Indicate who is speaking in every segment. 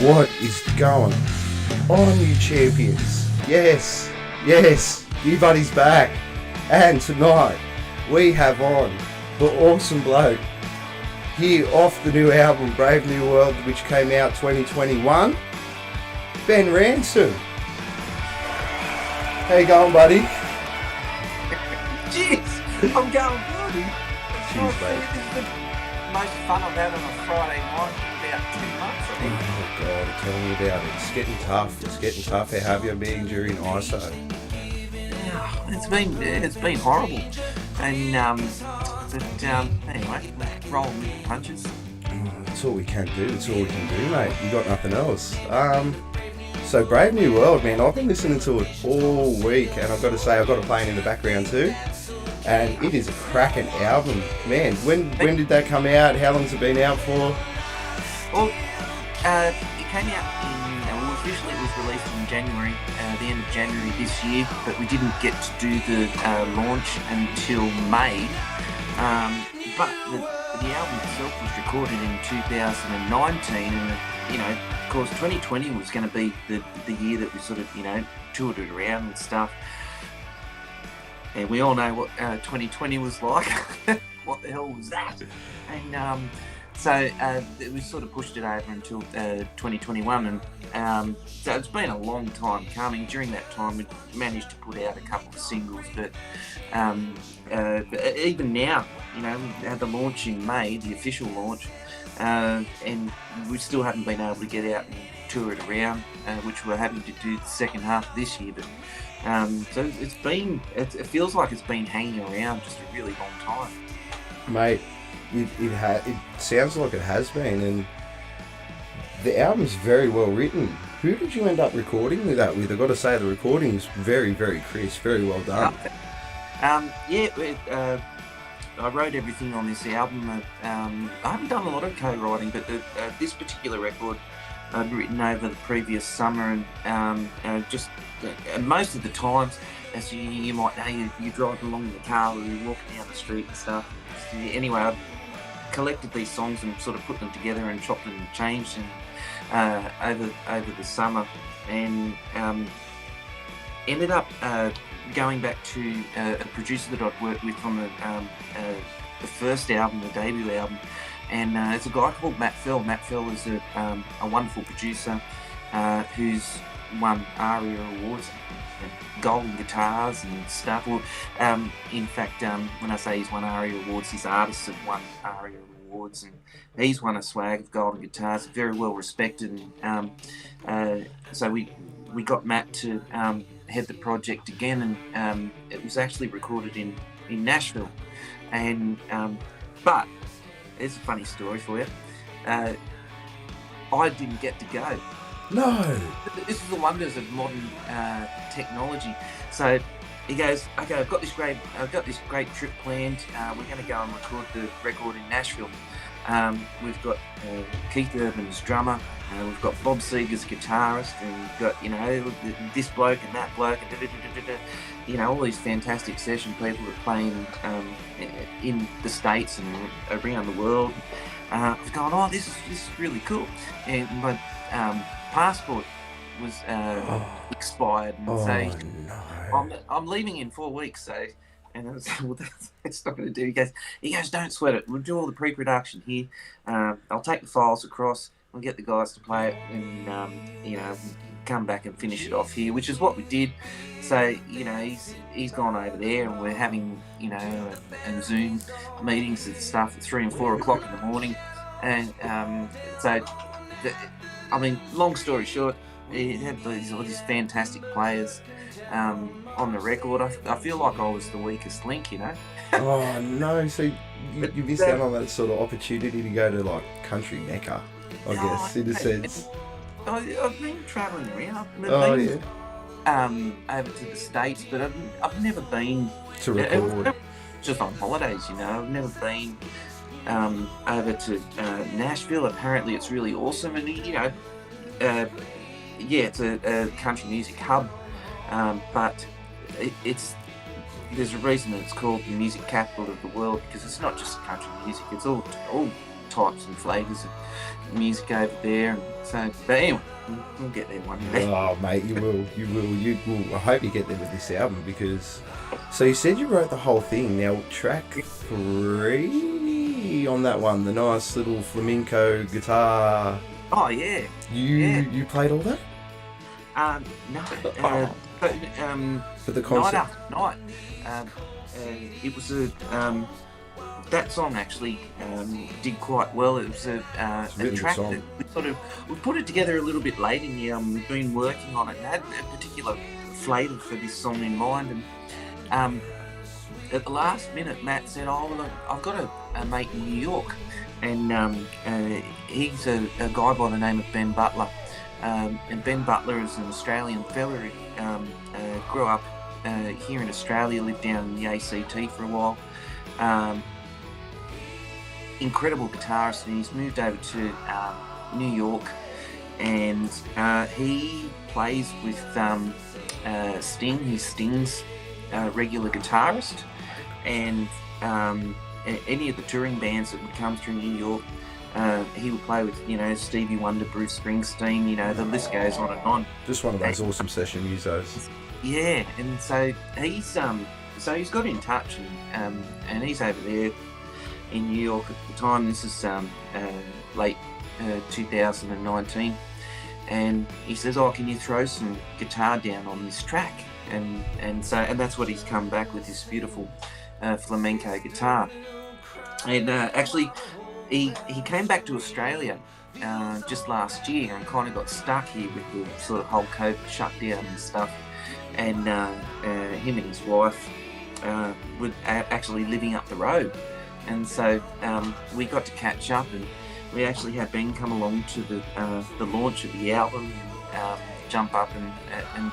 Speaker 1: What is going on, you champions? Yes, you buddy's back. And tonight we have on the awesome bloke here off the new album Brave New World, which came out 2021, Ben Ransom. How you going, buddy?
Speaker 2: Jeez, I'm going good.
Speaker 1: Cheers, mate.
Speaker 2: This is the most fun I've had on a Friday night in about 2 months, I think.
Speaker 1: Oh God, tell me about it. It's getting tough. How have you been during ISO?
Speaker 2: Yeah, it's been horrible. And anyway, rolling with the punches.
Speaker 1: That's all we can do, mate. You got nothing else. So Brave New World, man, I've been listening to it all week, and I've got to say, I've got it playing in the background too. And it is a cracking album, man. When did that come out? How long's it been out for?
Speaker 2: Well, it came out officially it was released in January, the end of January this year, but we didn't get to do the launch until May. But the album itself was recorded in 2019, and of course, 2020 was going to be the year that we sort of toured it around and stuff. And we all know what 2020 was like. What the hell was that? And so we sort of pushed it over until 2021, and so it's been a long time coming. During that time, we managed to put out a couple of singles, but even now, we had the launch in May, the official launch, and we still haven't been able to get out and tour it around, which we're having to do the second half of this year. But so it feels like it's been hanging around just a really long time,
Speaker 1: mate. It sounds like it has been, and the album's very well written. Who did you end up recording that with? I've got to say, the recording is very, very crisp, very well done.
Speaker 2: I wrote everything on this album. I haven't done a lot of co-writing, but this particular record I'd written over the previous summer, and just most of the times, as you might know, you're driving along in the car or you're walking down the street and stuff. Anyway, I collected these songs and sort of put them together and chopped and changed over the summer, and ended up going back to a producer that I'd worked with on the first album, the debut album. And it's a guy called Matt Fell. Matt Fell is a wonderful producer who's won ARIA awards, golden guitars and stuff. Well, in fact, when I say he's won ARIA awards, his artists have won ARIA awards, and he's won a swag of golden guitars, very well respected. And so we got Matt to head the project again, and it was actually recorded in Nashville. And but it's a funny story for you. I didn't get to go.
Speaker 1: No.
Speaker 2: This is the wonders of modern technology. So he goes, okay, I've got this great trip planned. We're going to go and record the record in Nashville. We've got Keith Urban's drummer. We've got Bob Seger's guitarist, and we've got this bloke and that bloke, and all these fantastic session people that are playing in the States and around the world. I've gone, oh, this is really cool, and my passport was expired, and
Speaker 1: no.
Speaker 2: I'm leaving in 4 weeks, so. And I was like, well, that's not going to do. He goes, don't sweat it. We'll do all the pre-production here. I'll take the files across. We'll get the guys to play it, and come back and finish it off here, which is what we did. So he's gone over there, and we're having and Zoom meetings and stuff at 3 and 4 o'clock in the morning. And long story short, it had all these fantastic players on the record. I feel like I was the weakest link,
Speaker 1: Oh no! So you missed out on that sort of opportunity to go to like country mecca, I guess, in a sense.
Speaker 2: I've been travelling around. Over to the States, but I've never been
Speaker 1: to record.
Speaker 2: Just on holidays, I've never been over to Nashville. Apparently, it's really awesome, and it's a country music hub, but there's a reason that it's called the music capital of the world, because it's not just country music, it's all types and flavours of music over there. And so, but anyway, we'll get there one day.
Speaker 1: Oh, mate, you will. You will. I hope you get there with this album because. So you said you wrote the whole thing. Now, track 3 on that one, the nice little flamenco guitar.
Speaker 2: Oh yeah.
Speaker 1: You played all that?
Speaker 2: No. But
Speaker 1: For the
Speaker 2: night
Speaker 1: concert.
Speaker 2: after night. It was a that song actually did quite well. It was a
Speaker 1: really
Speaker 2: track
Speaker 1: good song.
Speaker 2: that we put it together a little bit late in the album. We've been working on it and had a particular flavour for this song in mind. And at the last minute, Matt said, "Oh, well, I've got a mate in New York, and he's a guy by the name of Ben Butler." And Ben Butler is an Australian fella. He grew up here in Australia, lived down in the ACT for a while. Incredible guitarist, and he's moved over to New York, and he plays with Sting. He's Sting's regular guitarist, and any of the touring bands that would come through New York, he would play with, Stevie Wonder, Bruce Springsteen, the list goes on and on.
Speaker 1: Just one of those awesome session musos.
Speaker 2: Yeah, and so he's got in touch, and he's over there in New York at the time. This is late 2019, and he says, "Oh, can you throw some guitar down on this track?" And that's what he's come back with, this beautiful flamenco guitar. And actually, he came back to Australia just last year and kind of got stuck here with the sort of whole COVID shutdown and stuff. And him and his wife were actually living up the road. And so we got to catch up, and we actually had Ben come along to the launch of the album, and jump up and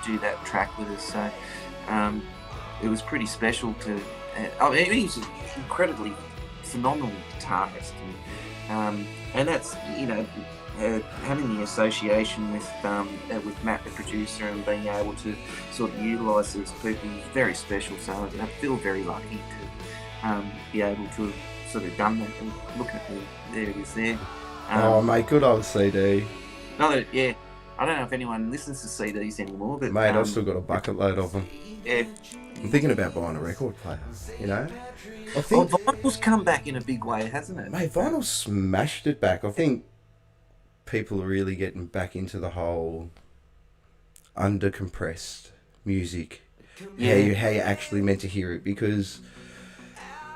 Speaker 2: do that track with us. So it was pretty special to. He's an incredibly phenomenal guitarist, and that's having the association with Matt, the producer, and being able to sort of utilise these people is very special. So I feel very lucky to be able to have sort of done that. And look at there it is there.
Speaker 1: Oh, mate, good old CD.
Speaker 2: Yeah. I don't know if anyone listens to CDs anymore, but
Speaker 1: Mate, I've still got a bucket load of them.
Speaker 2: Yeah.
Speaker 1: I'm thinking about buying a record player. I
Speaker 2: think vinyl's come back in a big way, hasn't it?
Speaker 1: Mate, vinyl smashed it back. I think people are really getting back into the whole undercompressed music. Yeah. How you actually meant to hear it, because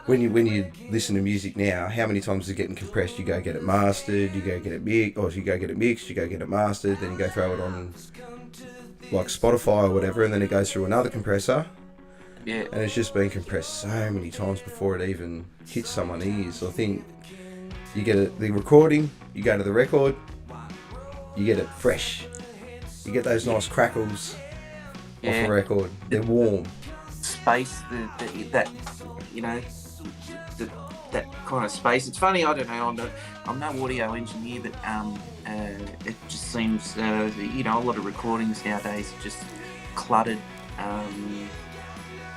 Speaker 1: when you listen to music now, how many times is it getting compressed? You go get it mastered, you go get it mixed, or you go get it mixed, you go get it mastered, then you go throw it on like Spotify or whatever, and then it goes through another compressor.
Speaker 2: Yeah.
Speaker 1: And it's just been compressed so many times before it even hits someone's ears. I think you get the recording, you go to the record, you get it fresh. You get those nice crackles off the record. They're warm.
Speaker 2: Space, that kind of space. It's funny, I don't know, I'm no audio engineer, but it just seems, a lot of recordings nowadays are just cluttered.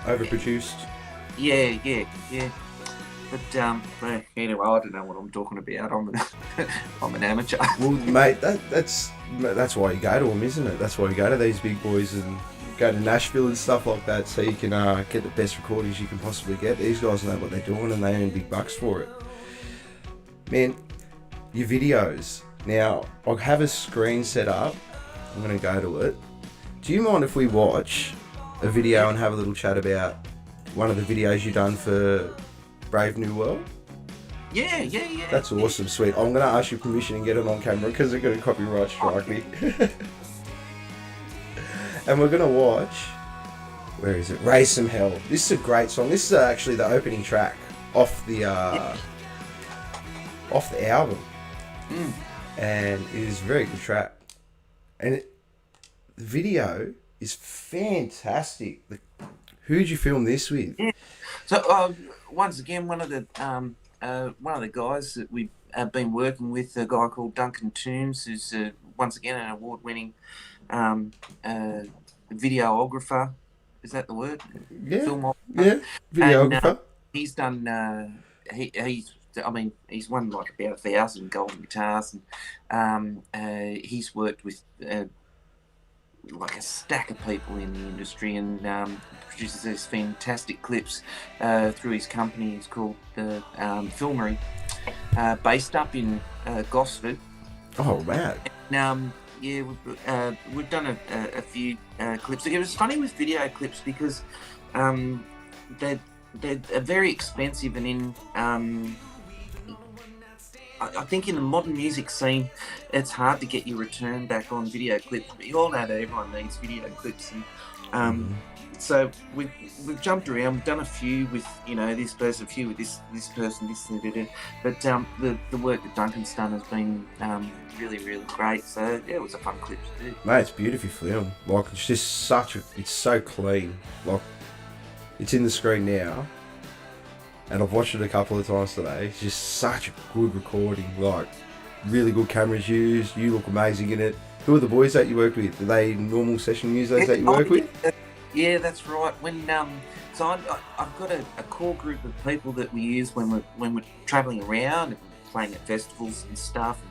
Speaker 1: Overproduced.
Speaker 2: Yeah. But anyway, I don't know what I'm talking about. I'm an amateur.
Speaker 1: Well, mate, that's why you go to them, isn't it? That's why you go to these big boys and go to Nashville and stuff like that, so you can get the best recordings you can possibly get. These guys know what they're doing, and they earn big bucks for it. Man, your videos. Now, I'll have a screen set up. I'm going to go to it. Do you mind if we watch a video and have a little chat about one of the videos you've done for Brave New World?
Speaker 2: Yeah.
Speaker 1: That's awesome, sweet. I'm going to ask your permission and get it on camera because they're going to copyright strike me. And we're going to watch, where is it? Raise Some Hell. This is a great song. This is actually the opening track off the album. And it is a very good track. And the video is fantastic. Who'd you film this with?
Speaker 2: Yeah. So once again, one of the guys that we have been working with, a guy called Duncan Toombs, who's once again an award-winning videographer. Is that the word?
Speaker 1: Yeah.
Speaker 2: Filmographer.
Speaker 1: Yeah. Videographer.
Speaker 2: And, he's done. He's I mean, he's won like about 1,000 golden guitars, and he's worked with like a stack of people in the industry, and produces these fantastic clips through his company. It's called the Filmery, based up in Gosford.
Speaker 1: Oh, man.
Speaker 2: And, yeah, we've done a few clips. It was funny with video clips because they're very expensive, and in I think in the modern music scene, it's hard to get your return back on video clips. But you all know that everyone needs video clips, and so we've jumped around. We've done a few with this person, a few with this person, this and that. But the work that Duncan's done has been really, really great. So yeah, it was a fun clip to do.
Speaker 1: Mate, it's beautifully filmed. Like, it's just it's so clean. Like, it's in the screen now, and I've watched it a couple of times today. It's just such a good recording. Like, really good cameras used. You look amazing in it. Who are the boys that you worked with? Are they normal session users that you work with?
Speaker 2: Yeah, that's right. When so I've got a core group of people that we use when we're travelling around and playing at festivals and stuff.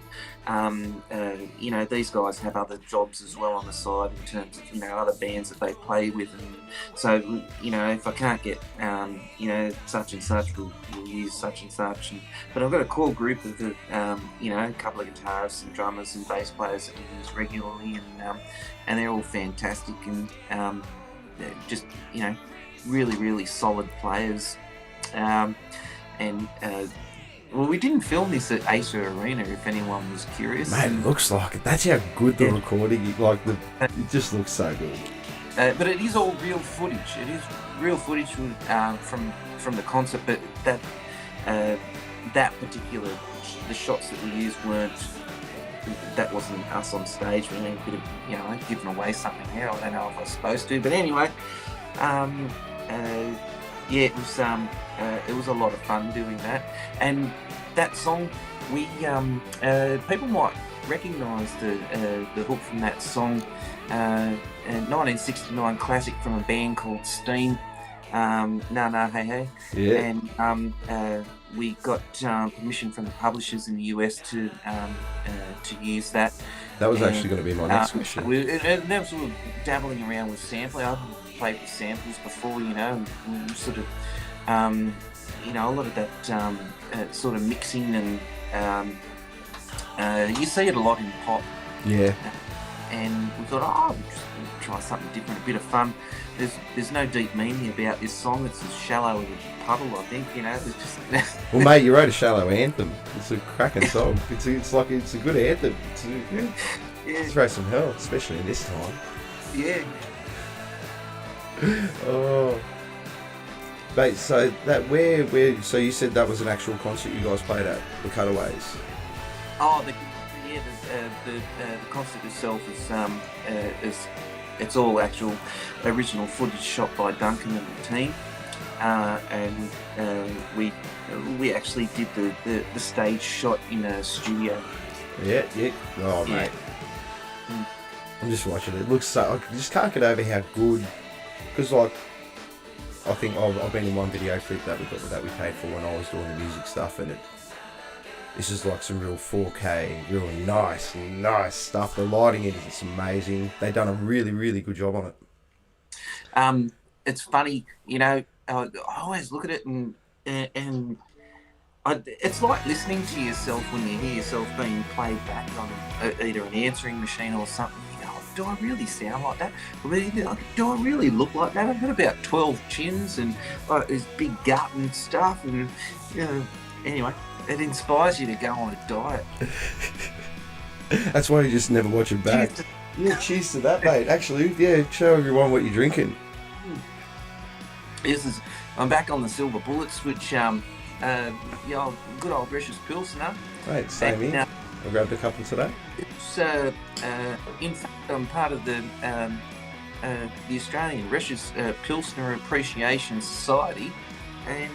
Speaker 2: These guys have other jobs as well on the side in terms of other bands that they play with, and so if I can't get such and such, we'll use such and such. But I've got a core group of a couple of guitarists and drummers and bass players that we use regularly, and they're all fantastic, and they're just really, really solid players. Well, we didn't film this at Acer Arena, if anyone was curious.
Speaker 1: Mate, it looks like it. That's how good the recording is. Like, it just looks so good.
Speaker 2: But it is all real footage. It is real footage from the concert, but that particular, the shots that we used that wasn't us on stage. We had a bit of, giving away something here. I don't know if I was supposed to, but anyway, it was a lot of fun doing that. And that song, we people might recognise the hook from that song, a 1969 classic from a band called Steam. No, hey, hey.
Speaker 1: Yeah.
Speaker 2: And we got permission from the publishers in the US to use that.
Speaker 1: That was actually going to be my next question.
Speaker 2: We were sort of dabbling around with sampling. I've played with samples before, and we sort of, a lot of that sort of mixing, and you see it a lot in pop.
Speaker 1: Yeah.
Speaker 2: And we thought, we'll just try something different, a bit of fun. There's no deep meaning about this song. It's as shallow as a puddle, I think. It's just.
Speaker 1: Well, mate, you wrote a shallow anthem. It's a cracking song. It's a good anthem.
Speaker 2: Yeah.
Speaker 1: Throw some hell, especially in this time.
Speaker 2: Yeah.
Speaker 1: Oh. Mate, so that so you said that was an actual concert you guys played at, the Cutaways.
Speaker 2: Oh, the concert itself is it's all actual original footage shot by Duncan and the team, and we actually did the stage shot in a studio.
Speaker 1: Yeah. Oh, mate.
Speaker 2: Yeah.
Speaker 1: I'm just watching it. It looks so. I just can't get over how good. Because I think I've been in one video clip that we paid for when I was doing the music stuff, and this is like some real 4K, real nice stuff. The lighting in it's amazing. They've done a really, really good job on
Speaker 2: it. It's funny, I always look at it and it's like listening to yourself when you hear yourself being played back on either an answering machine or something. You go, do I really sound like that? Do I really look like that? I've got about 12 chins and this big gut and stuff, and anyway. It inspires you to go on a diet.
Speaker 1: That's why you just never watch it back. Cheers to that, mate. Actually, show everyone what you're drinking.
Speaker 2: I'm back on the Silver Bullets, which good old Resh's Pilsner.
Speaker 1: Right, same here. I grabbed a couple today.
Speaker 2: It's in fact, I'm part of the Australian Resh's Pilsner Appreciation Society, and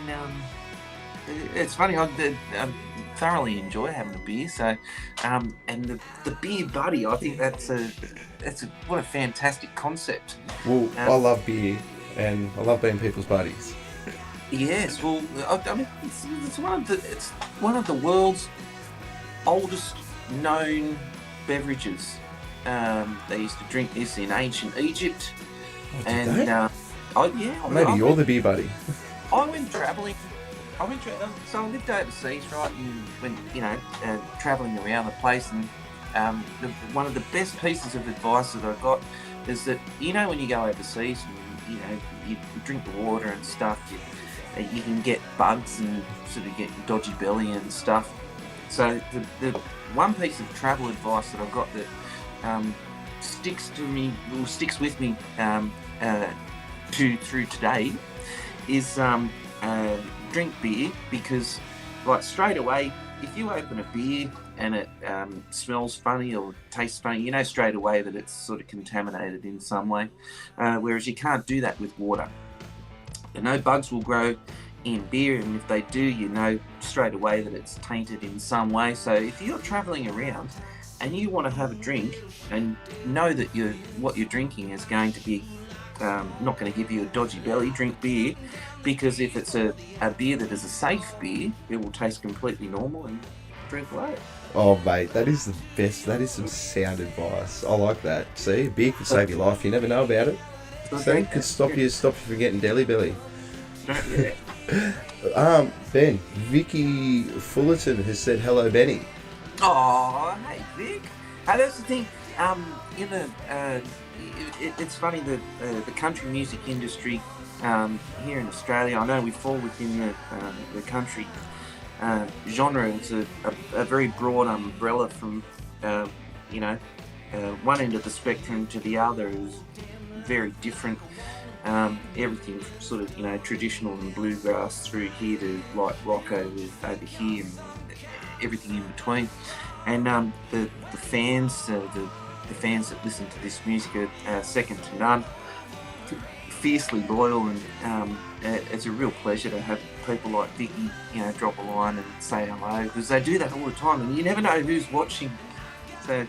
Speaker 2: it's funny. I thoroughly enjoy having a beer. So, and the beer buddy, I think what a fantastic concept.
Speaker 1: Well, I love beer, and I love being people's buddies.
Speaker 2: Yes, well, I mean, it's one of the world's oldest known beverages. They used to drink this in ancient Egypt,
Speaker 1: Oh, did
Speaker 2: and
Speaker 1: they?
Speaker 2: yeah,
Speaker 1: Maybe you're the beer buddy.
Speaker 2: I went travelling. So I lived overseas, right, and went, travelling around the place. And one of the best pieces of advice that I got is that, when you go overseas and you drink the water and stuff, you can get bugs and sort of get dodgy belly and stuff. So the one piece of travel advice that I got that sticks with me through today is drink beer, because like straight away, if you open a beer and it smells funny or tastes funny, you know straight away that it's sort of contaminated in some way, whereas you can't do that with water. No bugs will grow in beer, and if they do, you know straight away that it's tainted in some way. So if you're traveling around and you want to have a drink and know that what you're drinking is going to be not going to give you a dodgy belly, drink beer, because if it's a beer that is a safe beer, it will taste completely normal, and drink away.
Speaker 1: Oh, mate, that is the best. That is some sound advice. I like that. See, beer could save your life. You never know about it. See, could stop you from getting deli belly.
Speaker 2: Yeah.
Speaker 1: Ben, Vicky Fullerton has said hello, Benny.
Speaker 2: Oh, hey, Vic. That's the thing. In the it's funny that the country music industry here in Australia, I know we fall within the country genre. It's a very broad umbrella from one end of the spectrum to the other is very different. Everything from sort of traditional and bluegrass through here to light rock over here, and everything in between. And the fans, the fans that listen to this music are second to none. Fiercely loyal, and it's a real pleasure to have people like Vicky, drop a line and say hello, because they do that all the time, and you never know who's watching. So,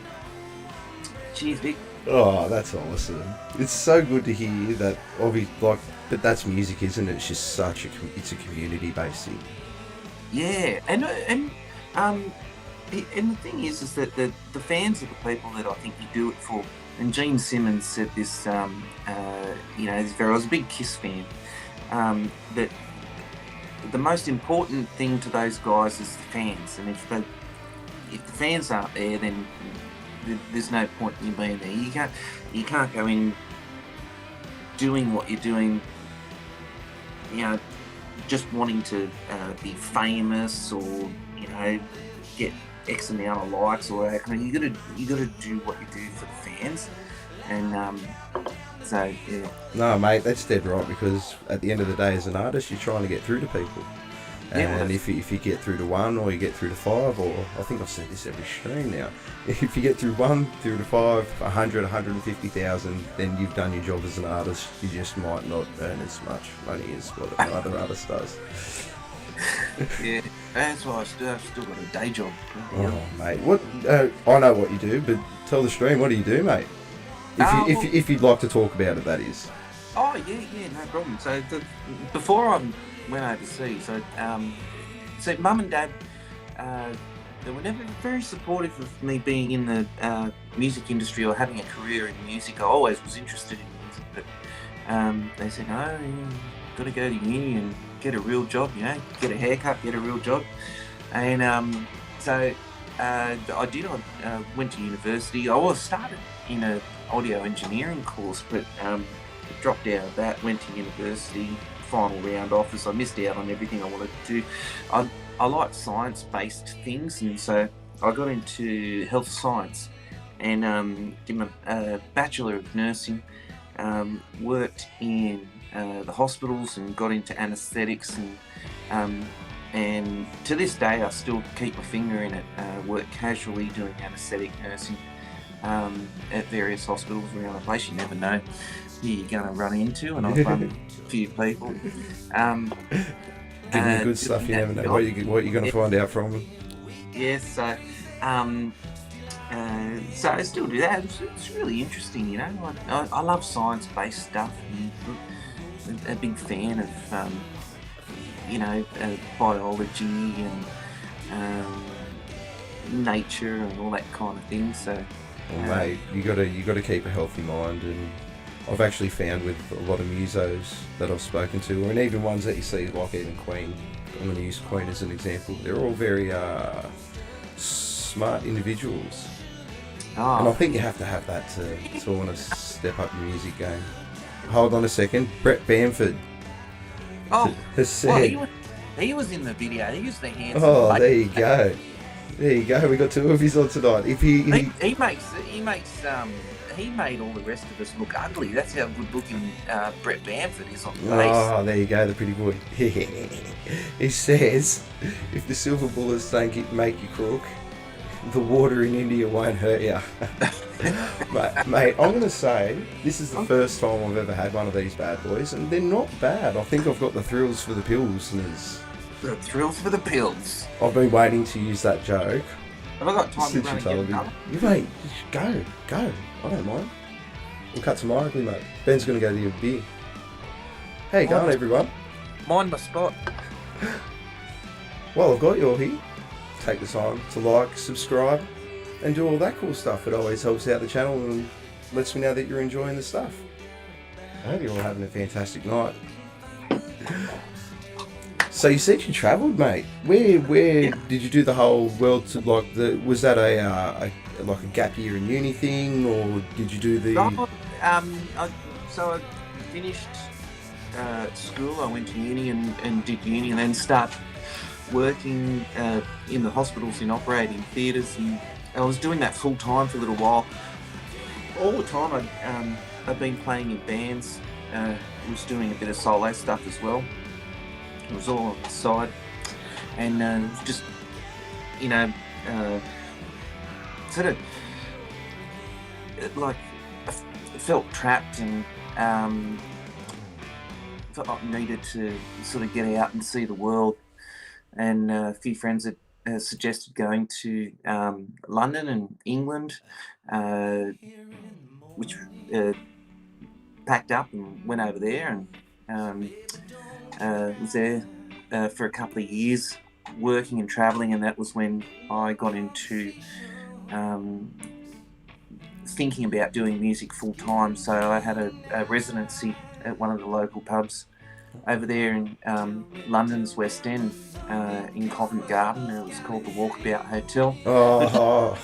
Speaker 2: cheers, Vic.
Speaker 1: Oh, that's awesome. It's so good to hear that. But that's music, isn't it? It's just it's a community-based thing.
Speaker 2: Yeah, and the thing is that the fans are the people that I think you do it for. And Gene Simmons said this, I was a big Kiss fan, that the most important thing to those guys is the fans. And if the fans aren't there, then there's no point in you being there. You can't go in doing what you're doing, just wanting to be famous or get X amount of likes or that. I mean, you gotta do what you do for the fans, and so yeah.
Speaker 1: No, mate, that's dead right, because at the end of the day, as an artist, you're trying to get through to people. And if you get through to one, or you get through to five, or I think I've said this every stream now, if you get through to 5, 100, 150,000, then you've done your job as an artist. You just might not earn as much money as what another artist does.
Speaker 2: Yeah, that's why I've still got a day job.
Speaker 1: Oh, mate, what? I know what you do, but tell the stream, what do you do, mate? If you'd like to talk about it, that is.
Speaker 2: Oh yeah, no problem. So before I went overseas, so Mum and Dad, they were never very supportive of me being in the music industry or having a career in music. I always was interested in music, but they said, no, you've got to go to uni and get a real job, get a haircut, get a real job. And so I did. I went to university. I started in an audio engineering course, but dropped out of that, went to university, final round offers. I missed out on everything I wanted to do. I like science-based things, and so I got into health science and did my Bachelor of Nursing, worked in the hospitals and got into anaesthetics, and to this day I still keep my finger in it, work casually doing anaesthetic nursing at various hospitals around the place. You never know who you're going to run into, and I've run a few people.
Speaker 1: Give me good stuff, you never know what you're going to find out from them.
Speaker 2: Yes, so I still do that. It's really interesting, I love science-based stuff. And a big fan of biology and nature and all that kind of thing. So,
Speaker 1: well, mate, you gotta keep a healthy mind, and I've actually found with a lot of musos that I've spoken to, and even ones that you see, like even Queen. I'm going to use Queen as an example. They're all very smart individuals, and I think you have to have that to want to step up your music game. Hold on a second, Brett Bamford. Has said.
Speaker 2: Well, he was in the video. He was the handsome.
Speaker 1: Oh, there you go. There you go. We got two of his on tonight. If he
Speaker 2: made all the rest of us look ugly. That's how good looking Brett Bamford is on the bass.
Speaker 1: Oh, there you go, the pretty boy. He says, if the silver bullets don't make you crook, the water in India won't hurt you. Mate, I'm going to say, this is the first time I've ever had one of these bad boys, and they're not bad. I think I've got the thrills for the pills.
Speaker 2: The thrills for the pills.
Speaker 1: I've been waiting to use that joke.
Speaker 2: Have I got time to run and get another?
Speaker 1: You mate, go. I don't mind. We'll cut some ugly, mate. Ben's going to go to your beer. How you going, everyone?
Speaker 2: Mind my spot.
Speaker 1: Well, I've got you all here. Take the time to like, subscribe, and do all that cool stuff. It always helps out the channel and lets me know that you're enjoying the stuff. I hope you're all having a fantastic night. So you said you travelled, mate. Where did you do the whole world to was that a gap year in uni thing, or did you do the?
Speaker 2: So I finished school. I went to uni and did uni, and then started working in the hospitals in operating theatres, and I was doing that full time for a little while. All the time I've been playing in bands. Was doing a bit of solo stuff as well. It was all on the side, and just sort of like I felt trapped and felt like I needed to sort of get out and see the world. And a few friends had suggested going to London and England, which packed up and went over there and was there for a couple of years working and travelling, and that was when I got into thinking about doing music full time. So I had a residency at one of the local pubs over there in London's West End, in Covent Garden. It was called the Walkabout Hotel.
Speaker 1: Oh,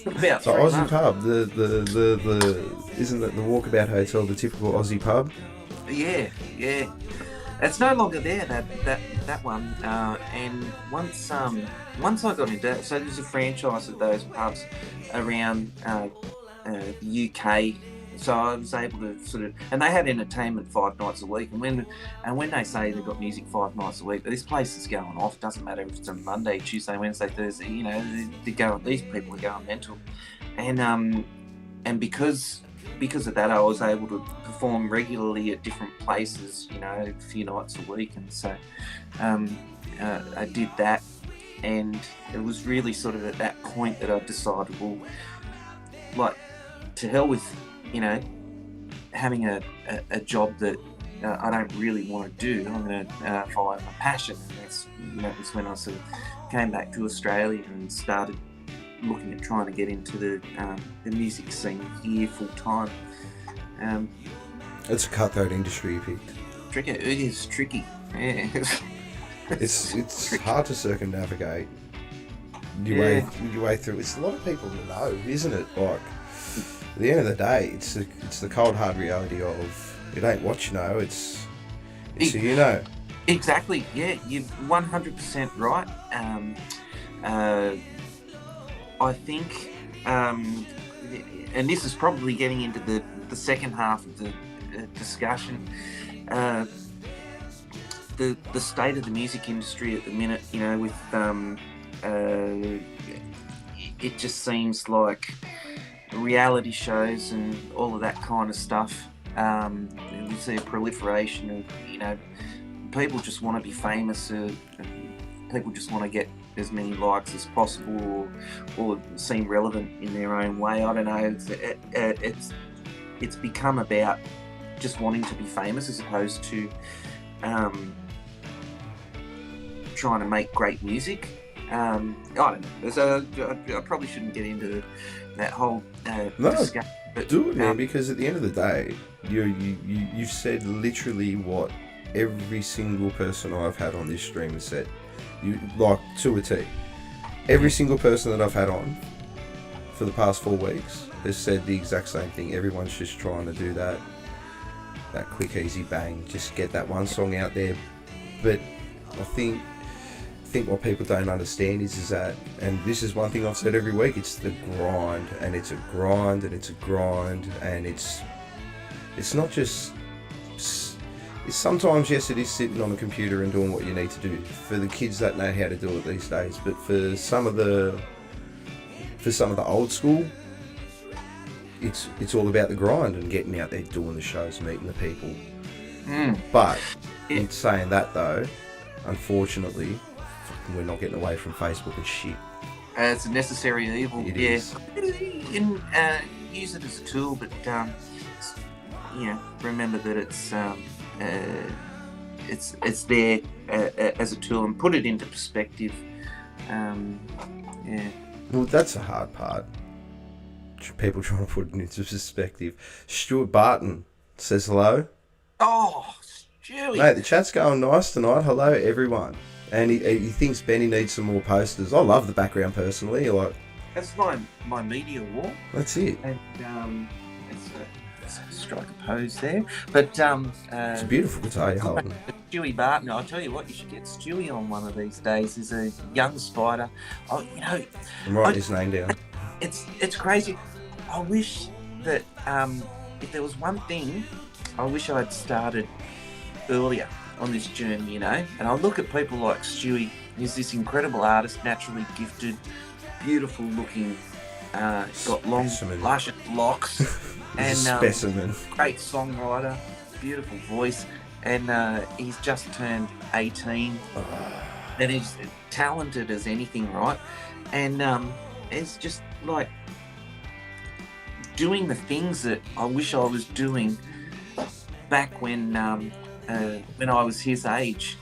Speaker 2: About
Speaker 1: so
Speaker 2: 3
Speaker 1: Aussie
Speaker 2: months.
Speaker 1: pub. The isn't that the Walkabout Hotel the typical Aussie pub?
Speaker 2: Yeah. It's no longer there, that one. And once I got into it, so there's a franchise of those pubs around the UK. So I was able to sort of, and they had entertainment 5 nights a week. And when they say they've got music 5 nights a week, this place is going off. It doesn't matter if it's on Monday, Tuesday, Wednesday, Thursday. These people are going mental. And because of that, I was able to perform regularly at different places, a few nights a week. And so I did that, and it was really sort of at that point that I decided, well, like, to hell with having a job that I don't really want to do. I'm going to follow my passion. And that was when I sort of came back to Australia and started looking at trying to get into the music scene here full time.
Speaker 1: It's a cutthroat industry you picked.
Speaker 2: Tricky. It is tricky. Yeah.
Speaker 1: It's hard to circumnavigate your way through. It's a lot of people to know, isn't it? Like, at the end of the day, it's the cold hard reality of it ain't what you know, it's who you know.
Speaker 2: Exactly. Yeah, you're 100% right. I think, and this is probably getting into the second half of the discussion. The state of the music industry at the minute, with it just seems like reality shows and all of that kind of stuff. We see a proliferation of, people just want to be famous, people just want to get as many likes as possible, or seem relevant in their own way. I don't know. It's become about just wanting to be famous as opposed to trying to make great music. I don't know. So I probably shouldn't get into that whole discussion. But,
Speaker 1: do it, man, because at the end of the day, you've said literally what every single person I've had on this stream has said. You, like, to a T. Every single person that I've had on for the past 4 weeks has said the exact same thing. Everyone's just trying to do that quick, easy bang, just get that one song out there. But I think what people don't understand is that, and this is one thing I've said every week, it's the grind, and it's a grind, and it's a grind, and it's not just. It's sometimes, yes, it is sitting on a computer and doing what you need to do for the kids that know how to do it these days. But for some of the old school, it's all about the grind and getting out there, doing the shows, meeting the people. But in saying that, though, unfortunately, we're not getting away from Facebook and shit.
Speaker 2: It's a necessary evil.
Speaker 1: It is.
Speaker 2: And use it as a tool, but remember that it's there as a tool, and put it into perspective.
Speaker 1: Well, that's the hard part. People trying to put it into perspective. Stuart Barton says hello.
Speaker 2: Oh, Stewie.
Speaker 1: Mate, the chat's going nice tonight. Hello, everyone. And he thinks Benny needs some more posters. I love the background personally.
Speaker 2: That's my media wall.
Speaker 1: That's it.
Speaker 2: And it's a strike a pose there. But
Speaker 1: it's a beautiful guitar you're holding.
Speaker 2: Stewie Barton, I'll tell you what, you should get Stewie on one of these days. He's a young spider. Oh,
Speaker 1: I'm writing his name down.
Speaker 2: It's crazy. I wish that if there was one thing, I wish I'd started earlier on this journey, And I look at people like Stewie. He's this incredible artist, naturally gifted, beautiful looking, got long, luscious locks, and
Speaker 1: specimen.
Speaker 2: Great songwriter, beautiful voice, and he's just turned 18, and he's talented as anything, right? And it's just like doing the things that I wish I was doing back when I was his age,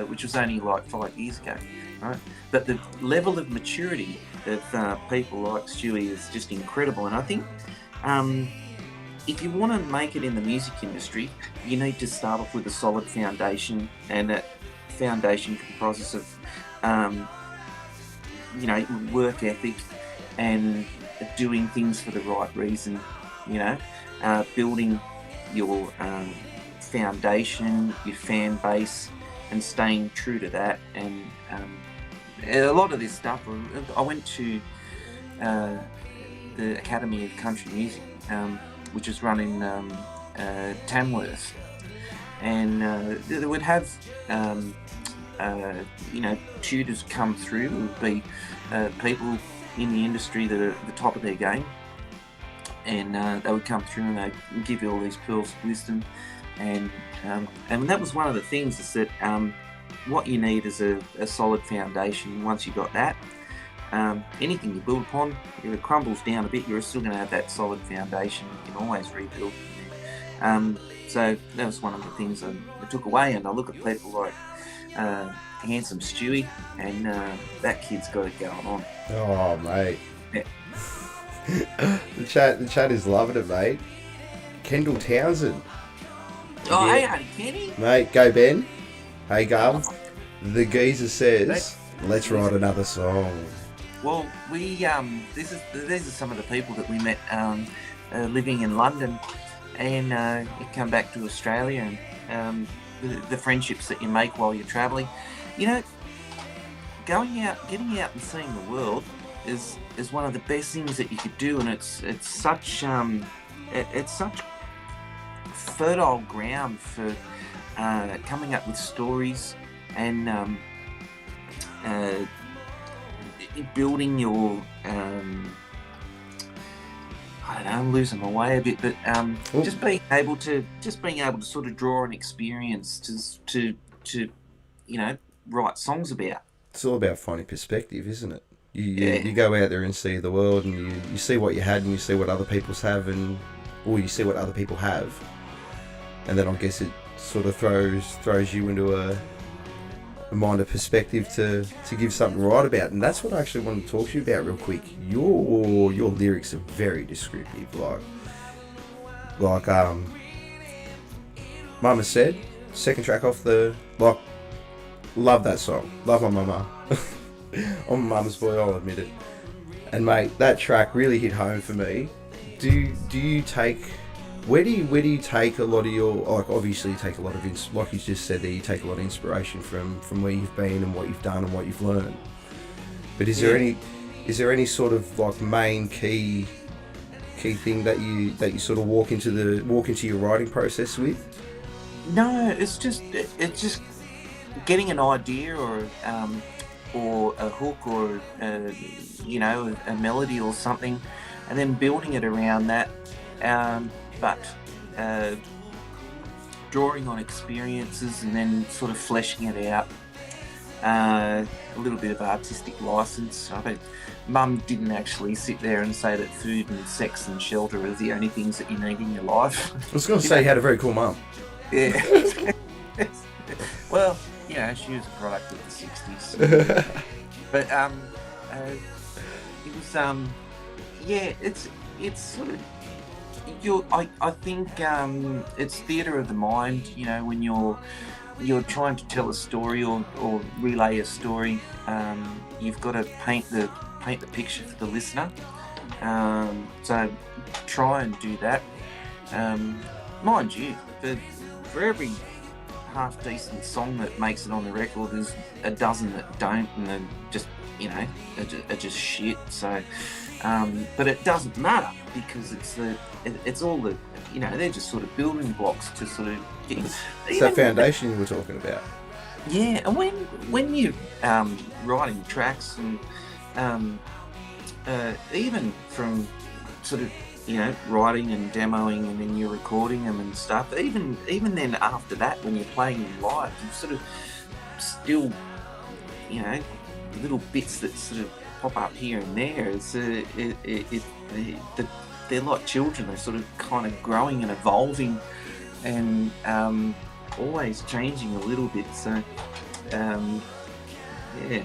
Speaker 2: which was only like 5 years ago, right? But the level of maturity of people like Stewie is just incredible, and I think if you want to make it in the music industry, you need to start off with a solid foundation, and that foundation comprises of work ethic and doing things for the right reason, building your foundation, your fan base, and staying true to that. And a lot of this stuff, I went to the Academy of Country Music, which is run in Tamworth, and they would have tutors come through. It would be people in the industry that are at the top of their game, and they would come through and they'd give you all these pearls of wisdom, and that was one of the things, is that what you need is a solid foundation. Once you've got that, anything you build upon, if it crumbles down a bit, you're still going to have that solid foundation. You can always rebuild. So that was one of the things I took away, and I look at people like handsome Stewie, and that kid's got it going on.
Speaker 1: Oh, mate.
Speaker 2: Yeah.
Speaker 1: The chat is loving it, mate. Kendall Townsend.
Speaker 2: Oh, yeah. Hey, Kenny.
Speaker 1: Mate, go Ben. Hey, Gov. The geezer says, let's write another song.
Speaker 2: Well, these are some of the people that we met living in London, and you come back to Australia, and the friendships that you make while you're travelling. Going out, getting out and seeing the world is one of the best things that you could do, and it's such fertile ground for coming up with stories and building your I don't know, I'm losing my way a bit, but just being able to sort of draw an experience to write songs about.
Speaker 1: It's all about finding perspective, isn't it? You go out there and see the world, and you see what you had, and you see what other people's have, or you see what other people have, and then I guess it sort of throws you into a mind of perspective to give something to write about. And that's what I actually want to talk to you about real quick. Your lyrics are very descriptive. Like Mama Said, second track off the, like, love that song. Love my mama. I'm a mama's boy, I'll admit it. And mate, that track really hit home for me. Do you take, where do you take a lot of your, like, obviously you take a lot of, like you just said there, you take a lot of inspiration from where you've been and what you've done and what you've learned. But is there any sort of like main key thing that you sort of walk into your writing process with?
Speaker 2: No, it's just getting an idea or a hook or a melody or something, and then building it around that. But drawing on experiences and then sort of fleshing it out. A little bit of artistic license. I bet Mum didn't actually sit there and say that food and sex and shelter are the only things that you need in your life.
Speaker 1: I was going to say you had a very cool mum.
Speaker 2: Yeah. Well, she was a product of the 60s. But it was it's sort of, I think it's theatre of the mind. When you're trying to tell a story or relay a story, you've got to paint the picture for the listener. So try and do that. Mind you, for every half decent song that makes it on the record, there's a dozen that don't, and they're just are just shit. So, but it doesn't matter, because it's all the they're just sort of building blocks to sort of get.
Speaker 1: It's that foundation you were talking about.
Speaker 2: Yeah, and when you're writing tracks and even from sort of writing and demoing, and then you're recording them and stuff. Even then, after that, when you're playing them live, you sort of still little bits that sort of pop up here and there. They're like children. They're sort of kind of growing and evolving, and always changing a little bit. So, yeah.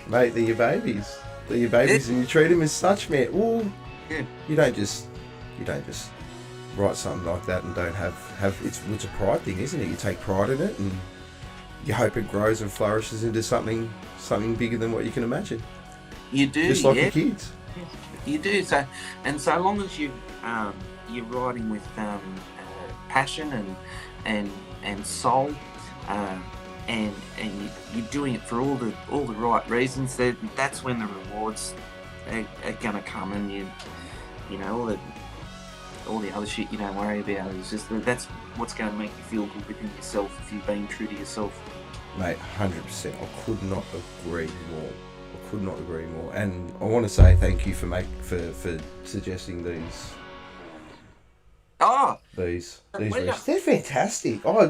Speaker 1: Mate, they're your babies. They're your babies, and you treat them as such, man. Well,
Speaker 2: yeah.
Speaker 1: You don't just write something like that and don't have it's a pride thing, isn't it? You take pride in it, and you hope it grows and flourishes into something bigger than what you can imagine.
Speaker 2: You do,
Speaker 1: just like your kids.
Speaker 2: You do. So long as you're writing with passion and soul, and you're doing it for all the right reasons, that's when the rewards are going to come, and all the other shit you don't worry about. It's just that's what's going to make you feel good within yourself if you've been true to yourself.
Speaker 1: Mate, 100%. I could not agree more. And I want to say thank you for suggesting these.
Speaker 2: Oh,
Speaker 1: these riffs. They're fantastic. I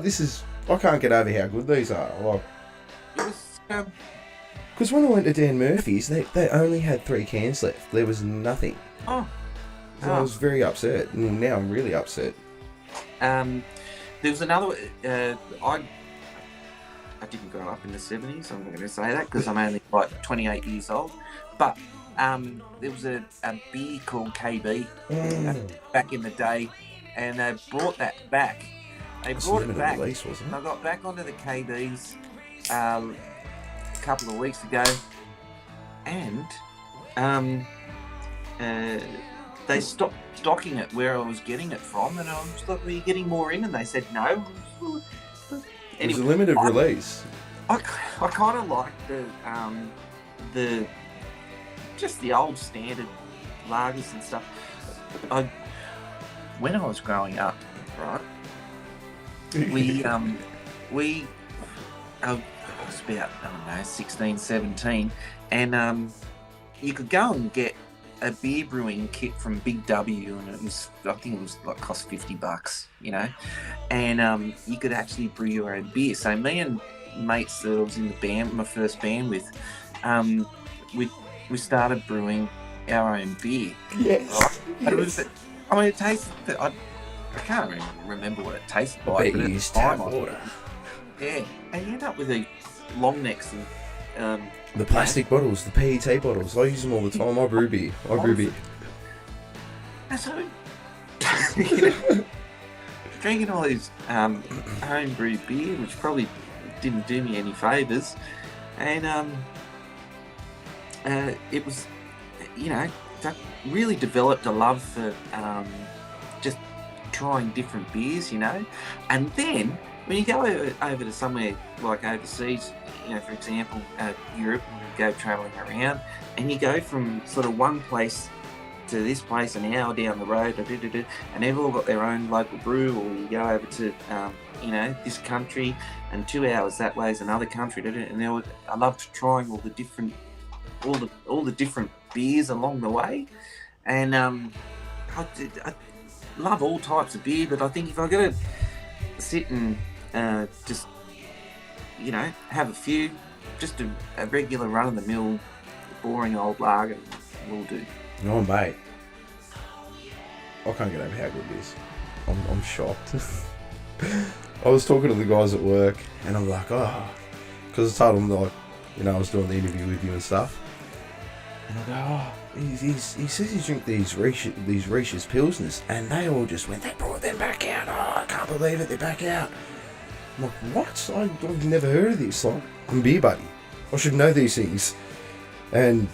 Speaker 1: can't get over how good these are. Like, because when I went to Dan Murphy's, they only had 3 cans left. There was nothing.
Speaker 2: Oh.
Speaker 1: So I was very upset. And now I'm really upset.
Speaker 2: There was another. I didn't grow up in the 70s. I'm not going to say that because I'm only like 28 years old. But there was a beer called KB back in the day, and they brought that back. They brought it back.
Speaker 1: Release, wasn't it?
Speaker 2: I got back onto the KBs a couple of weeks ago, and they stopped stocking it where I was getting it from, and I was like, "Were you getting more in?" And they said no.
Speaker 1: It was a limited release.
Speaker 2: I kind of like the just the old standard lagers and stuff. When I was growing up, right, I was about, 16, 17, and you could go and get a beer brewing kit from Big W, and I think it was like cost $50, and you could actually brew your own beer. So me and mates that I was in the band, my first band with, we started brewing our own beer.
Speaker 1: Yes.
Speaker 2: Right? It tasted. I can't remember what it tasted like.
Speaker 1: But you used tap water.
Speaker 2: Yeah, and you end up with a long necks and
Speaker 1: The plastic bottles, the PET bottles. I use them all the time. I brew beer.
Speaker 2: And so, you know, drinking all these home-brewed beer, which probably didn't do me any favours, and it was, you know, that really developed a love for just trying different beers, you know. And then when you go over to somewhere like overseas, you know, for example, Europe, and you go travelling around, and you go from sort of one place to this place an hour down the road, and they've all got their own local brew, or you go over to, you know, this country, and 2 hours that way is another country, and I loved trying all the different beers along the way, and I love all types of beer, but I think if I got to sit and just, you know, have a few, just a regular run-of-the-mill, boring old lager will do.
Speaker 1: No, mate. I can't get over how good it is. I'm shocked. I was talking to the guys at work, and I'm like, oh, because I told them, like, you know, I was doing the interview with you and stuff, and I go, oh, he says he drink these Riche's Pilsners, and they all just went, they brought them back out. Oh, I can't believe it, they're back out. I'm like, what? I've never heard of this. Like, I'm a beer buddy. I should know these things. And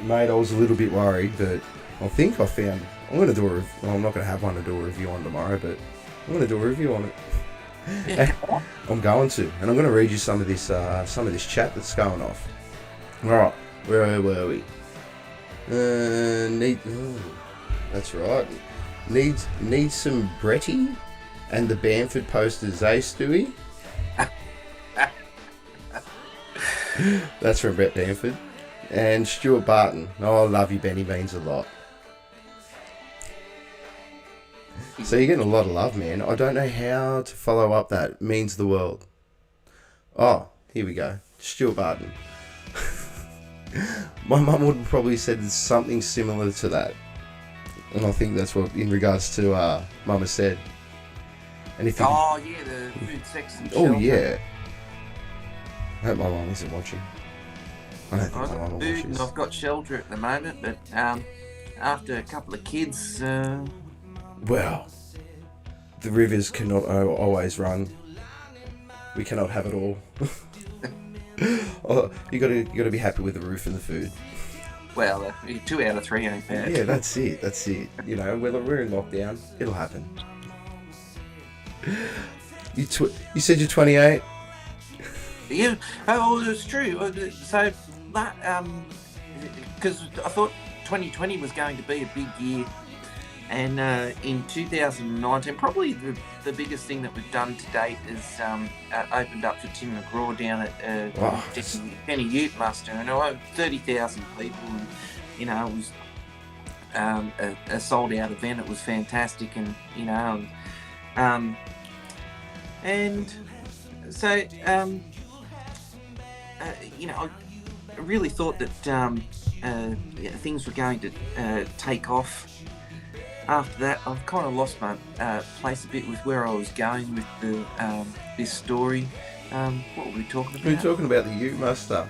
Speaker 1: mate, I was a little bit worried, but I think I found. I'm going to do I'm not going to have one to do a review on tomorrow, but I'm going to do a review on it.
Speaker 2: Yeah.
Speaker 1: I'm going to, and I'm going to read you some of this chat that's going off. All right, where were we? That's right. Need some Bretty and the Bamford posters, eh, Stewie? That's from Brett Bamford. And Stuart Barton. Oh, I love you, Benny. Means a lot. So you're getting a lot of love, man. I don't know how to follow up that. Means the world. Oh, here we go. Stuart Barton. My mum would have probably said something similar to that. And I think that's what, in regards to Mama said. And if you,
Speaker 2: the food, sex and
Speaker 1: oh,
Speaker 2: shelter.
Speaker 1: yeah. I hope my mum isn't watching. I don't think my
Speaker 2: I've
Speaker 1: mum
Speaker 2: got
Speaker 1: will
Speaker 2: food
Speaker 1: watch
Speaker 2: and
Speaker 1: this.
Speaker 2: I've got shelter at the moment, but after a couple of kids,
Speaker 1: Well, the rivers cannot always run. We cannot have it all. Oh, you gotta be happy with the roof and the food.
Speaker 2: well, 2 out of 3 ain't bad.
Speaker 1: Yeah, that's it. You know, we're in lockdown. It'll happen. You said you're 28.
Speaker 2: Yeah, oh, it's true. So that because I thought 2020 was going to be a big year, and in 2019, probably the biggest thing that we've done to date is opened up for Tim McGraw down at Penny Ute Muster, and I had 30,000 people, and you know it was a sold out event. It was fantastic, and you know, and so you know, I really thought that things were going to take off. After that, I've kind of lost my place a bit with where I was going with the this story. What were we talking about?
Speaker 1: We were talking about the Ute Muster.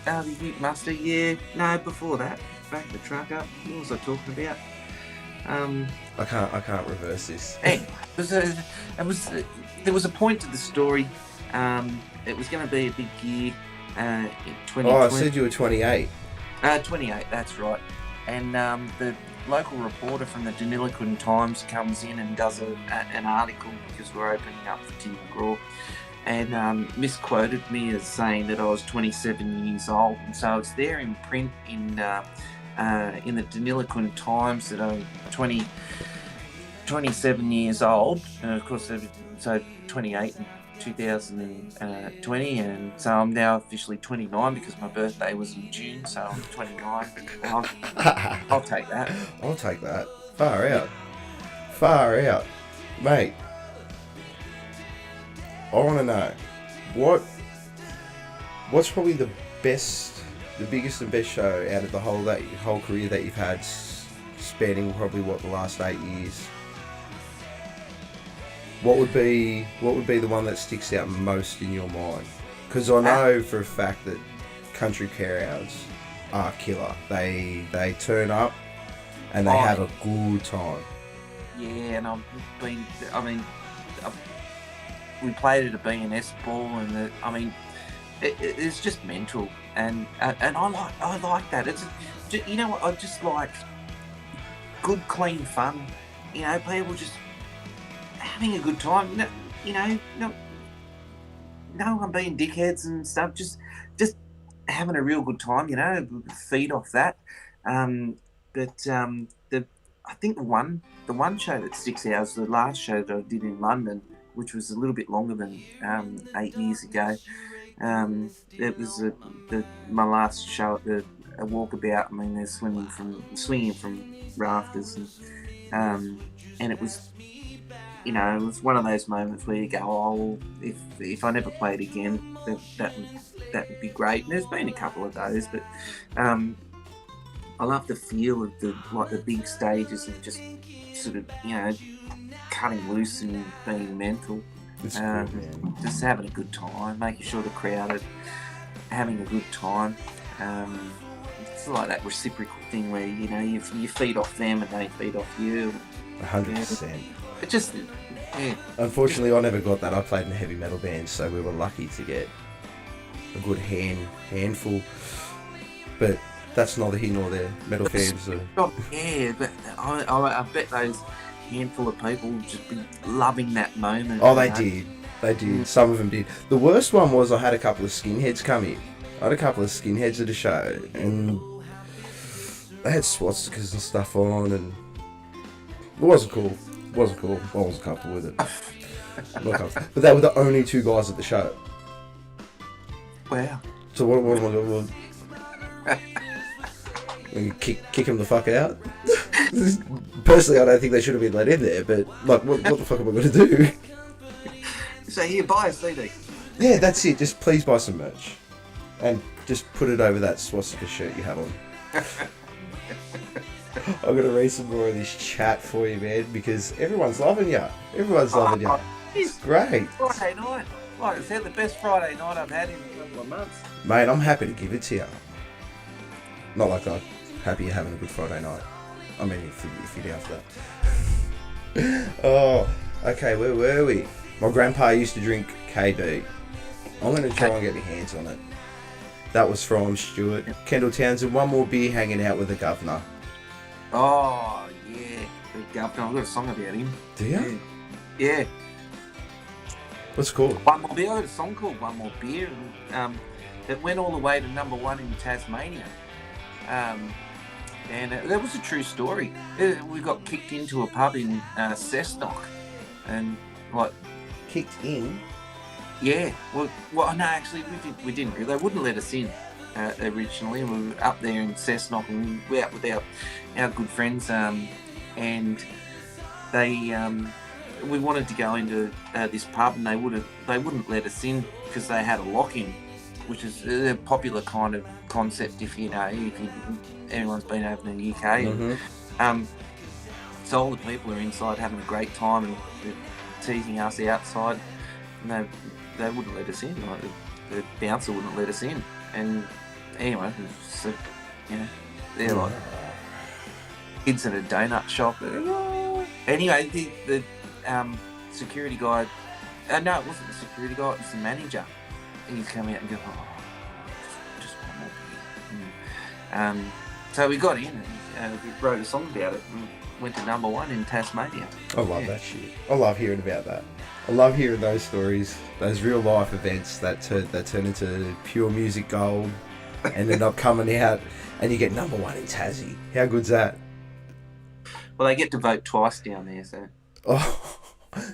Speaker 2: The Ute Muster, yeah. No, before that, back the truck up. What was I talking about?
Speaker 1: I can't reverse this.
Speaker 2: Hey, there was a point to the story. It was going to be a big year in 2020.
Speaker 1: Oh, I said you were 28.
Speaker 2: 28, that's right. And the local reporter from the Deniliquin Times comes in and does an article because we're opening up for Tim McGraw, and misquoted me as saying that I was 27 years old. And so it's there in print in the Deniliquin Times that I'm 27 years old. And of course, so 28 in 2020, and so I'm now officially 29 because my birthday was in June, so I'm 29. But I'll take that.
Speaker 1: I'll take that. Far out, mate. I want to know what's probably the biggest and best show out of the whole career that you've had, spanning probably the last 8 years. What would be the one that sticks out most in your mind? Because I know for a fact that country carryouts are killer. They turn up and they have a good time.
Speaker 2: Yeah, and we played at a B&S ball, and it's just mental, and I like that. It's, you know what, I just like good, clean fun. You know, people just having a good time. No one being dickheads and stuff. Just having a real good time. You know, feed off that. I think the one show that sticks out was the last show that I did in London, which was a little bit longer than 8 years ago. It was my last show at a walkabout. I mean, they're swinging from rafters, and it was, you know, it was one of those moments where you go, oh, if I never played again, that would be great. And there's been a couple of those, but I love the feel of the big stages and just sort of, you know, cutting loose and being mental.
Speaker 1: It's cool, man.
Speaker 2: Just having a good time, making sure the crowd are having a good time. It's like that reciprocal thing where, you know, you feed off them and they feed off you.
Speaker 1: 100%.
Speaker 2: It just, yeah.
Speaker 1: Unfortunately, I never got that. I played in a heavy metal band, so we were lucky to get a good handful. But that's neither here nor there. Metal fans are...
Speaker 2: Yeah, but I bet those handful of people just be loving that moment.
Speaker 1: Oh, they did. They did. Some of them did. The worst one was I had a couple of skinheads come in. I had a couple of skinheads at a show, and they had swastikas and stuff on, and it wasn't cool. It wasn't cool. I wasn't comfortable with it. Not comfortable. But they were the only two guys at the show.
Speaker 2: Wow.
Speaker 1: So what am I going to kick him the fuck out? Personally, I don't think they should have been let in there, but like, what the fuck am I going to do?
Speaker 2: So here, buy a CD.
Speaker 1: Yeah, that's it. Just please buy some merch. And just put it over that swastika shirt you have on. I'm going to read some more of this chat for you, man, because everyone's loving you. Everyone's loving you. It's great.
Speaker 2: Friday night. Like I said, the best Friday night I've had in a couple of months.
Speaker 1: Mate, I'm happy to give it to you. Not like I'm happy you're having a good Friday night. I mean, if you're down for that. Oh, okay, where were we? My grandpa used to drink KB. I'm going to try and get my hands on it. That was from Stuart. Kendall Townsend, one more beer hanging out with the governor.
Speaker 2: Oh, yeah. The governor. I've got a song about him.
Speaker 1: Do you?
Speaker 2: Yeah.
Speaker 1: What's it called?
Speaker 2: One More Beer. I got a song called One More Beer. It went all the way to #1 in Tasmania. And that was a true story. We got kicked into a pub in Cessnock. And like...
Speaker 1: Kicked in?
Speaker 2: Yeah. Well, no, actually, we didn't. They wouldn't let us in originally. We were up there in Cessnock, and we were out with our good friends. And they... we wanted to go into this pub, and they wouldn't let us in because they had a lock-in, which is a popular kind of concept if everyone's been over in the UK.
Speaker 1: Mm-hmm.
Speaker 2: So all the people are inside having a great time and they're teasing us outside, and they wouldn't let us in. Like the bouncer wouldn't let us in. And anyway, so, you know, they're like kids at a donut shop. Anyway, the security guy, no, it wasn't the security guy, it was the manager. He's come out and go, just one more beer. So we got in and we wrote a song about it and went to #1 in Tasmania.
Speaker 1: I love that shit. I love hearing about that. I love hearing those stories, those real life events that turn into pure music gold and end up coming out and you get #1 in Tassie. How good's that?
Speaker 2: Well, they get to vote twice down there, so.
Speaker 1: Oh,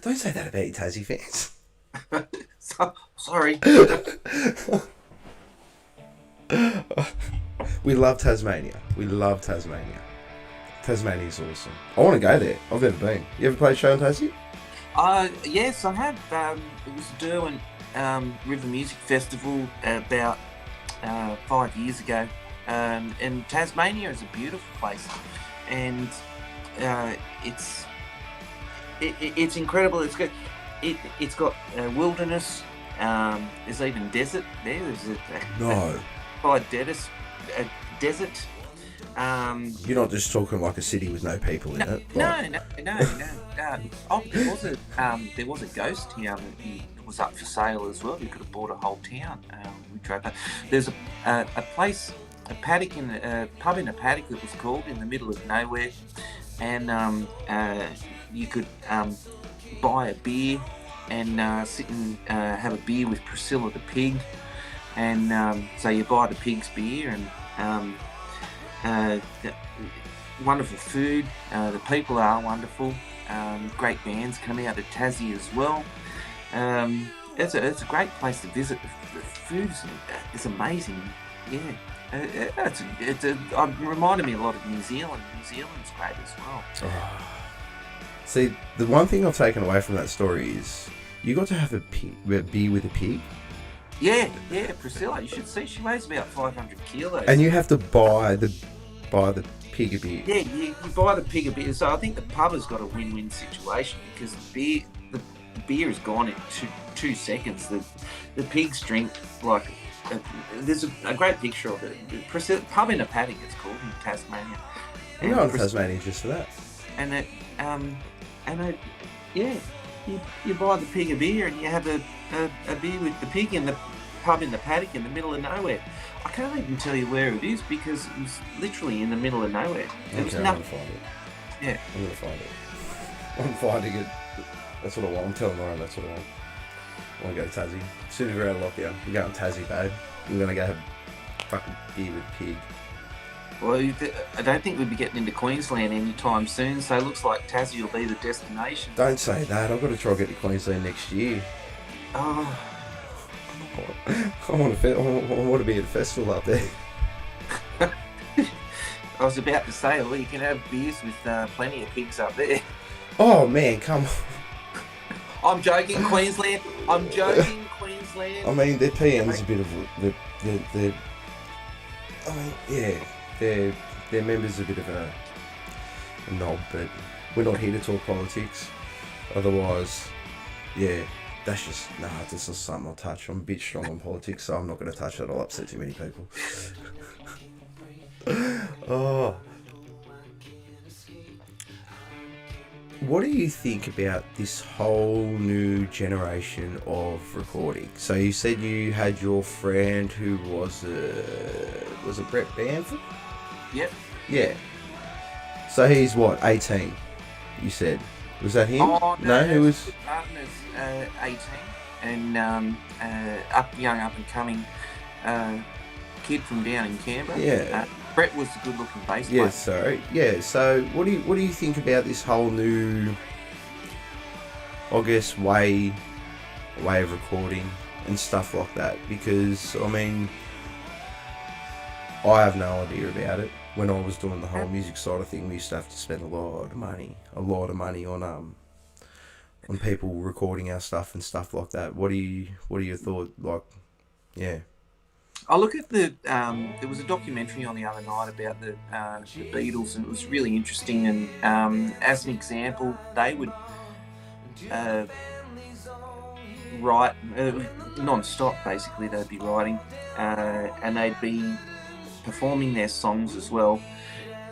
Speaker 1: don't say that about your Tassie fans.
Speaker 2: Sorry.
Speaker 1: We love Tasmania. We love Tasmania. Tasmania's awesome. I want to go there. I've never been. You ever played a show in Tassie?
Speaker 2: Yes, I have. It was Derwent River Music Festival about 5 years ago. And Tasmania is a beautiful place. And it's incredible. It's got wilderness. There's even desert there. There's
Speaker 1: No.
Speaker 2: a desert.
Speaker 1: You're not just talking like a city with no people in it. Like,
Speaker 2: No. Oh, there was a ghost town that was up for sale as well. You could have bought a whole town. We drove up. There's a place, a paddock pub in a paddock that was called in the middle of nowhere, and you could buy a beer and sit and have a beer with Priscilla the pig, and so you buy the pig's beer and. Wonderful food. The people are wonderful. Great bands come out of Tassie as well. It's a great place to visit. The food is amazing. Yeah, it reminded me a lot of New Zealand. New Zealand's great as well.
Speaker 1: Oh. See, the one thing I've taken away from that story is you got to have a beer with a pig.
Speaker 2: Yeah, Priscilla, you should see, she weighs about 500 kilos.
Speaker 1: And you have to buy the pig a beer.
Speaker 2: Yeah, you buy the pig a beer. So I think the pub has got a win-win situation because the beer is gone in 2 seconds. The pigs drink like there's a great picture of it. Priscilla, pub in a paddock, it's called in Tasmania.
Speaker 1: We're going to Tasmania just for that.
Speaker 2: You buy the pig a beer and you have a beer with the pig in the pub in the paddock in the middle of nowhere. I can't even tell you where it is because it was literally in the middle of nowhere. There was
Speaker 1: I'm
Speaker 2: nothing.
Speaker 1: going to find it.
Speaker 2: Yeah.
Speaker 1: I'm going to find it. I'm finding it. That's what I want. I'm telling Lauren that's what I want. I want to go to Tassie. As soon as we're out of lockdown, we're going to Tassie, babe. We're going to go have fucking beer with pig.
Speaker 2: Well, I don't think we'll be getting into Queensland anytime soon, so it looks like Tassie will be the destination.
Speaker 1: Don't say that. I've got to try and get to Queensland next year.
Speaker 2: Oh.
Speaker 1: I want to be at a festival up there.
Speaker 2: I was about to say, well, you can have beers with plenty of pigs up there.
Speaker 1: Oh man, come on.
Speaker 2: I'm joking, Queensland. I'm joking, Queensland.
Speaker 1: I mean, their PM's a bit of their members are a bit of a knob, but we're not here to talk politics. Otherwise, yeah. That's just, this is something I'll touch. I'm a bit strong on politics, so I'm not going to touch that. I'll upset too many people. Oh. What do you think about this whole new generation of recording? So you said you had your friend who was it Brett Bamford?
Speaker 2: Yep.
Speaker 1: Yeah. So he's what, 18? You said. Was that him?
Speaker 2: Oh,
Speaker 1: no, who was...
Speaker 2: His partner's 18 and young up and coming kid from down in Canberra.
Speaker 1: Yeah.
Speaker 2: Brett was a good looking bass player.
Speaker 1: So what do you think about this whole new, I guess, way of recording and stuff like that? Because I mean, I have no idea about it. When I was doing the whole music side of thing, we used to have to spend a lot of money on people recording our stuff and stuff like that. What are your thoughts? Like, yeah.
Speaker 2: I look at there was a documentary on the other night about the Beatles, and it was really interesting. And as an example, they would write non-stop. Basically, they'd be writing, and they'd be performing their songs as well,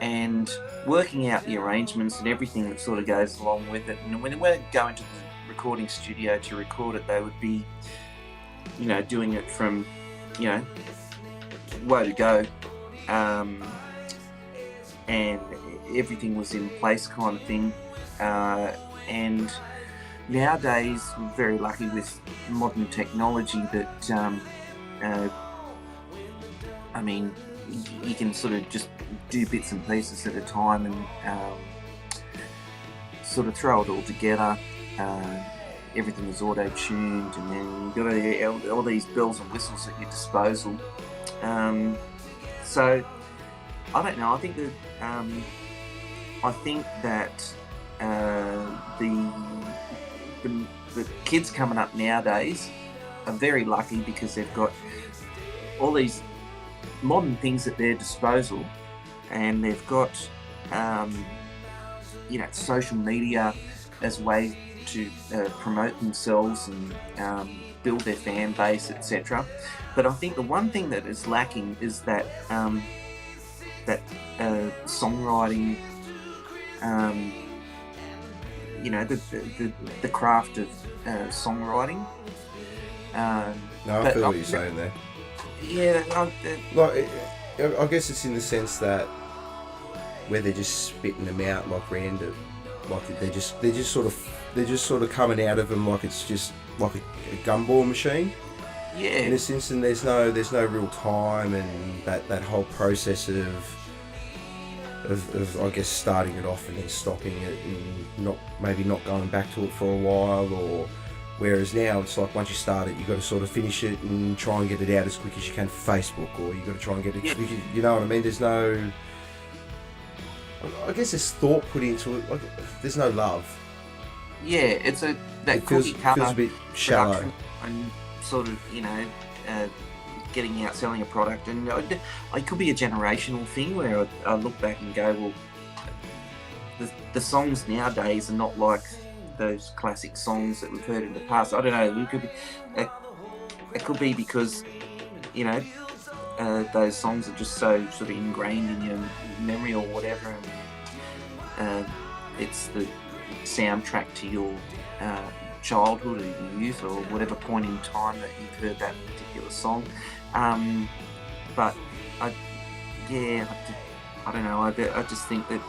Speaker 2: and working out the arrangements and everything that sort of goes along with it. And when they were going to the recording studio to record it, they would be, doing it from, way to go, and everything was in place, kind of thing. And nowadays, we're very lucky with modern technology that, you can sort of just do bits and pieces at a time and sort of throw it all together. Everything is auto-tuned, and then you've got all these bells and whistles at your disposal. So I don't know. I think that the kids coming up nowadays are very lucky because they've got all these modern things at their disposal, and they've got social media as a way to promote themselves and build their fan base, etc. But I think the one thing that is lacking is that songwriting, the craft of songwriting.
Speaker 1: No, I feel what you're saying there.
Speaker 2: Yeah,
Speaker 1: I guess it's in the sense that where they're just spitting them out like random, like they're just sort of coming out of them like it's just like a gumball machine.
Speaker 2: Yeah.
Speaker 1: In a sense, and there's no real time and that whole process of I guess starting it off and then stopping it and maybe not going back to it for a while, or whereas now it's like once you start it, you got to sort of finish it and try and get it out as quick as you can for Facebook, or you got to try and get it quick. You know what I mean? There's no, I guess there's thought put into it. Like there's no love.
Speaker 2: Yeah, it
Speaker 1: feels a bit shallow
Speaker 2: and sort of getting out, selling a product, and it could be a generational thing where I look back and go, well, the songs nowadays are not like those classic songs that we've heard in the past. I don't know. It could be because those songs are just so sort of ingrained in your memory or whatever, and it's the soundtrack to your childhood or your youth or whatever point in time that you've heard that particular song. But I don't know. I just think that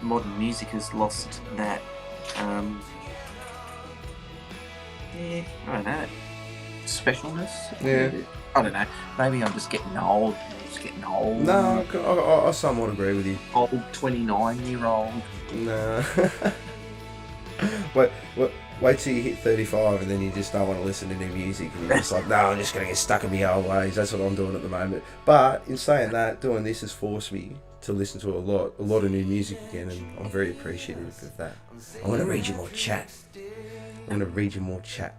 Speaker 2: modern music has lost that. I don't know, specialness.
Speaker 1: Yeah.
Speaker 2: I don't know. Maybe I'm just getting old.
Speaker 1: No, I somewhat agree with you.
Speaker 2: Old 29-year-old.
Speaker 1: No. Wait till you hit 35 and then you just don't want to listen to new music. And you're just like, no, I'm just going to get stuck in my old ways. That's what I'm doing at the moment. But in saying that, doing this has forced me to listen to a lot of new music again, and I'm very appreciative of that. I want to read you more chat.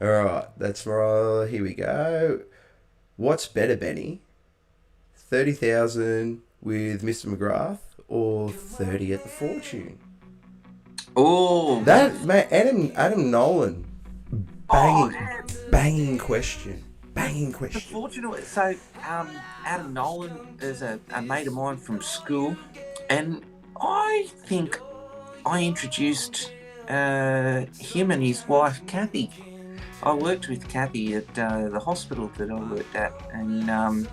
Speaker 1: Alright, that's right. Here we go. What's better, Benny? 30,000 with Mr. McGrath or 30 at the Fortune?
Speaker 2: Oh,
Speaker 1: that man, Adam Nolan, banging question.
Speaker 2: The Fortune. So, Adam Nolan is a mate of mine from school, and I think I introduced him and his wife Kathy. I worked with Kathy at the hospital that I worked at, and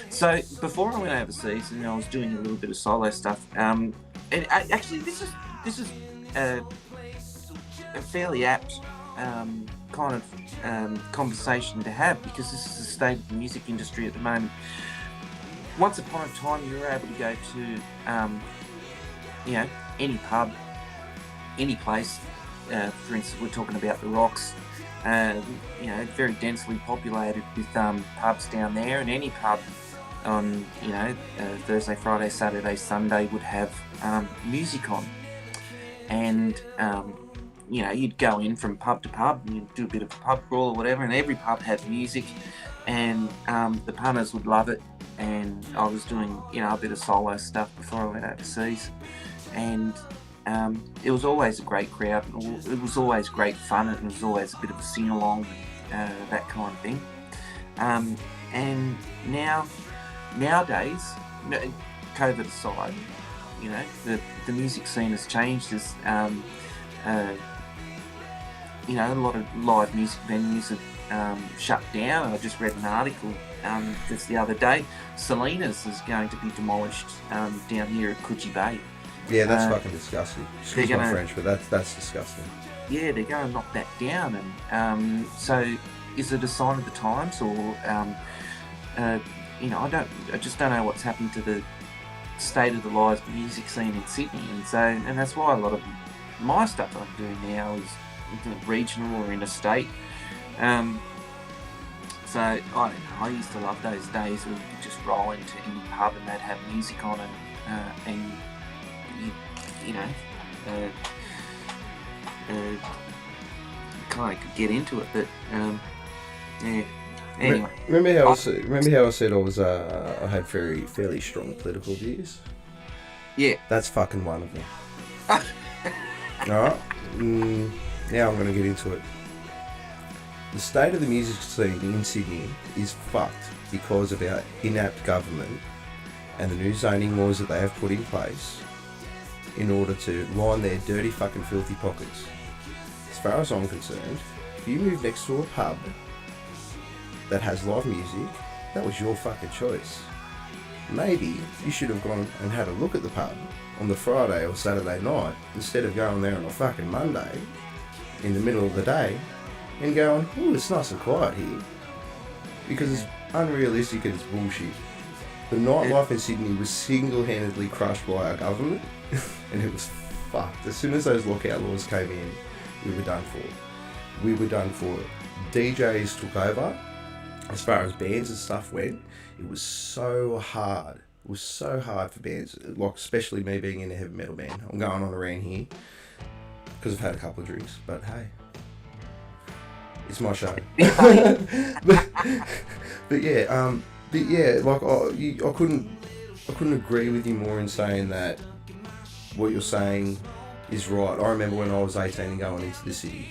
Speaker 2: so before I went overseas, and I was doing a little bit of solo stuff. And actually, this is a fairly apt kind of conversation to have, because this is the state of the music industry at the moment. Once upon a time, you were able to go to any pub, any place. For instance, we're talking about the Rocks. Very densely populated with pubs down there, and any pub on Thursday, Friday, Saturday, Sunday would have music on, and you'd go in from pub to pub and you'd do a bit of a pub crawl or whatever, and every pub had music, and the punters would love it. And I was doing a bit of solo stuff before I went overseas, and it was always a great crowd. It was always great fun. It was always a bit of a sing-along, that kind of thing. And nowadays, COVID aside, the music scene has changed. There's a lot of live music venues have shut down. I just read an article just the other day. Selena's is going to be demolished down here at Coogee Bay.
Speaker 1: Yeah, that's fucking disgusting. Excuse my French, but that's disgusting.
Speaker 2: Yeah, they're going to knock that down, and so is it a sign of the times, or I just don't know what's happened to the state of the live music scene in Sydney, and that's why a lot of my stuff I do now is regional or interstate. So I don't know. I used to love those days where you could just roll into any pub and they'd have music on, and kind of could get into it, but yeah. Anyway,
Speaker 1: remember how I said I had fairly strong political views?
Speaker 2: Yeah,
Speaker 1: that's fucking one of them. All right, now I'm going to get into it. the state of the music scene in Sydney is fucked because of our inept government and the new zoning laws that they have put in place in order to line their dirty fucking filthy pockets. As far as I'm concerned, if you move next to a pub that has live music, that was your fucking choice. Maybe you should have gone and had a look at the pub on the Friday or Saturday night instead of going there on a fucking Monday in the middle of the day and going, oh, it's nice and quiet here. Because it's unrealistic and it's bullshit. The nightlife in Sydney was single-handedly crushed by our government and it was fucked. As soon as those lockout laws came in, we were done for. We were done for. DJs took over. As far as bands and stuff went, it was so hard. It was so hard for bands, like especially me being in a heavy metal band. I'm going on around here because I've had a couple of drinks, but hey, it's my show. but yeah, like I couldn't agree with you more in saying that what you're saying is right. I remember when I was 18 and going into the city,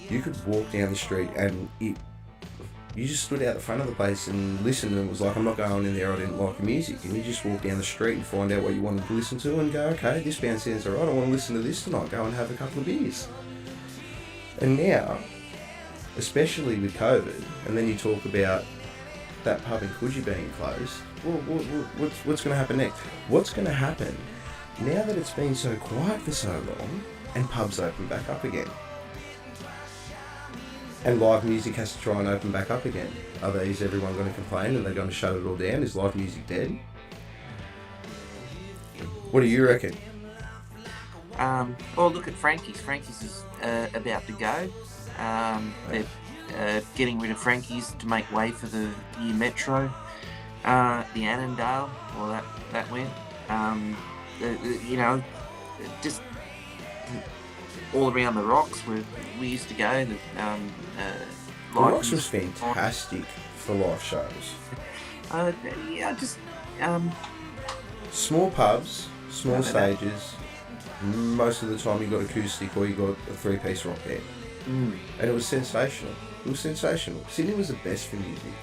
Speaker 1: you could walk down the street and you just stood out the front of the place and listened, and it was like, I'm not going in there, I didn't like the music. And you just walk down the street and find out what you wanted to listen to and go, okay, this band sounds alright, I want to listen to this tonight, go and have a couple of beers. And now, especially with COVID, and then you talk about that pub in Coogee being closed, well, what's going to happen next? What's going to happen now that it's been so quiet for so long and pubs open back up again? And live music has to try and open back up again. Is everyone going to complain and they're going to shut it all down? Is live music dead? What do you reckon?
Speaker 2: Well, look at Frankies. Frankies is about to go. They're getting rid of Frankies to make way for the new Metro. The Annandale, well, that went. Just all around the Rocks where we used to go.
Speaker 1: The Rocks was fantastic for live shows. Small pubs, small stages. Most of the time you got acoustic or you got a three-piece rock band. And it was sensational. Sydney was the best for music.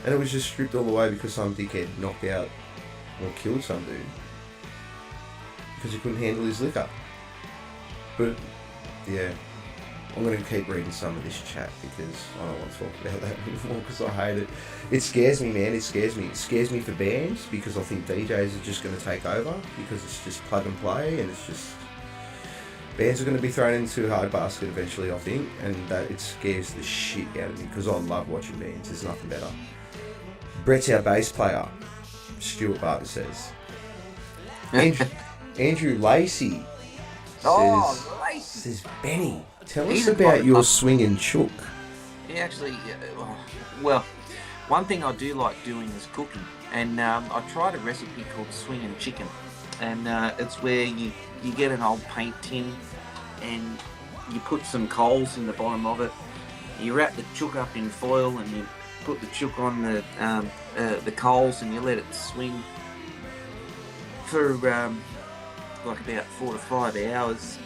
Speaker 1: And it was just stripped all the way because some dickhead knocked out or killed some dude because he couldn't handle his liquor. But yeah, I'm going to keep reading some of this chat because I don't want to talk about that anymore because I hate it. It scares me, man. It scares me. It scares me for bands because I think DJs are just going to take over because it's just plug and play, and it's just bands are going to be thrown into a hard basket eventually, I think, and that it scares the shit out of me because I love watching bands. There's nothing better. Brett's our bass player, Stuart Barton says. Andrew Lacey says, Benny, tell us about your swinging chook.
Speaker 2: Yeah, actually, well, one thing I do like doing is cooking, and I tried a recipe called swinging chicken, and it's where you get an old paint tin and you put some coals in the bottom of it, you wrap the chook up in foil and you put the chook on the coals and you let it swing for like about 4 to 5 hours.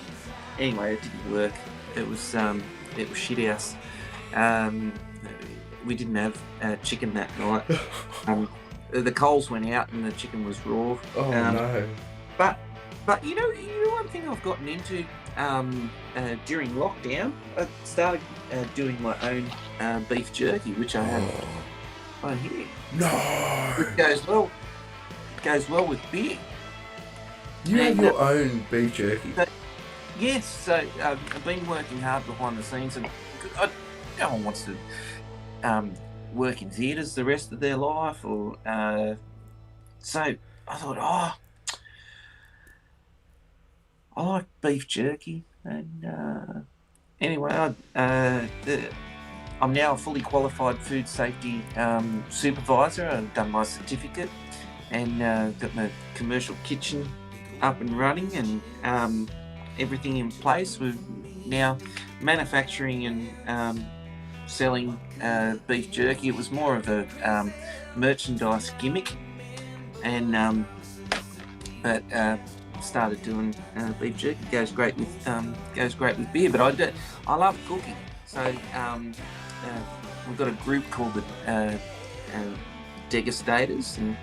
Speaker 2: Anyway, it didn't work. It was shit house. We didn't have chicken that night. The coals went out and the chicken was raw.
Speaker 1: Oh no!
Speaker 2: But you know one thing I've gotten into during lockdown. I started doing my own beef jerky, which I have on here.
Speaker 1: No.
Speaker 2: It goes well with beer.
Speaker 1: You have your own beef jerky?
Speaker 2: Yes, so I've been working hard behind the scenes, and no one wants to work in theatres the rest of their life, or so I thought, I like beef jerky, and anyway, I'm now a fully qualified food safety supervisor. I've done my certificate and got my commercial kitchen up and running, and everything in place. We're now manufacturing and selling beef jerky. It was more of a merchandise gimmick, and but started doing beef jerky. Goes great with beer. But I love cooking, so we've got a group called the Degustators, and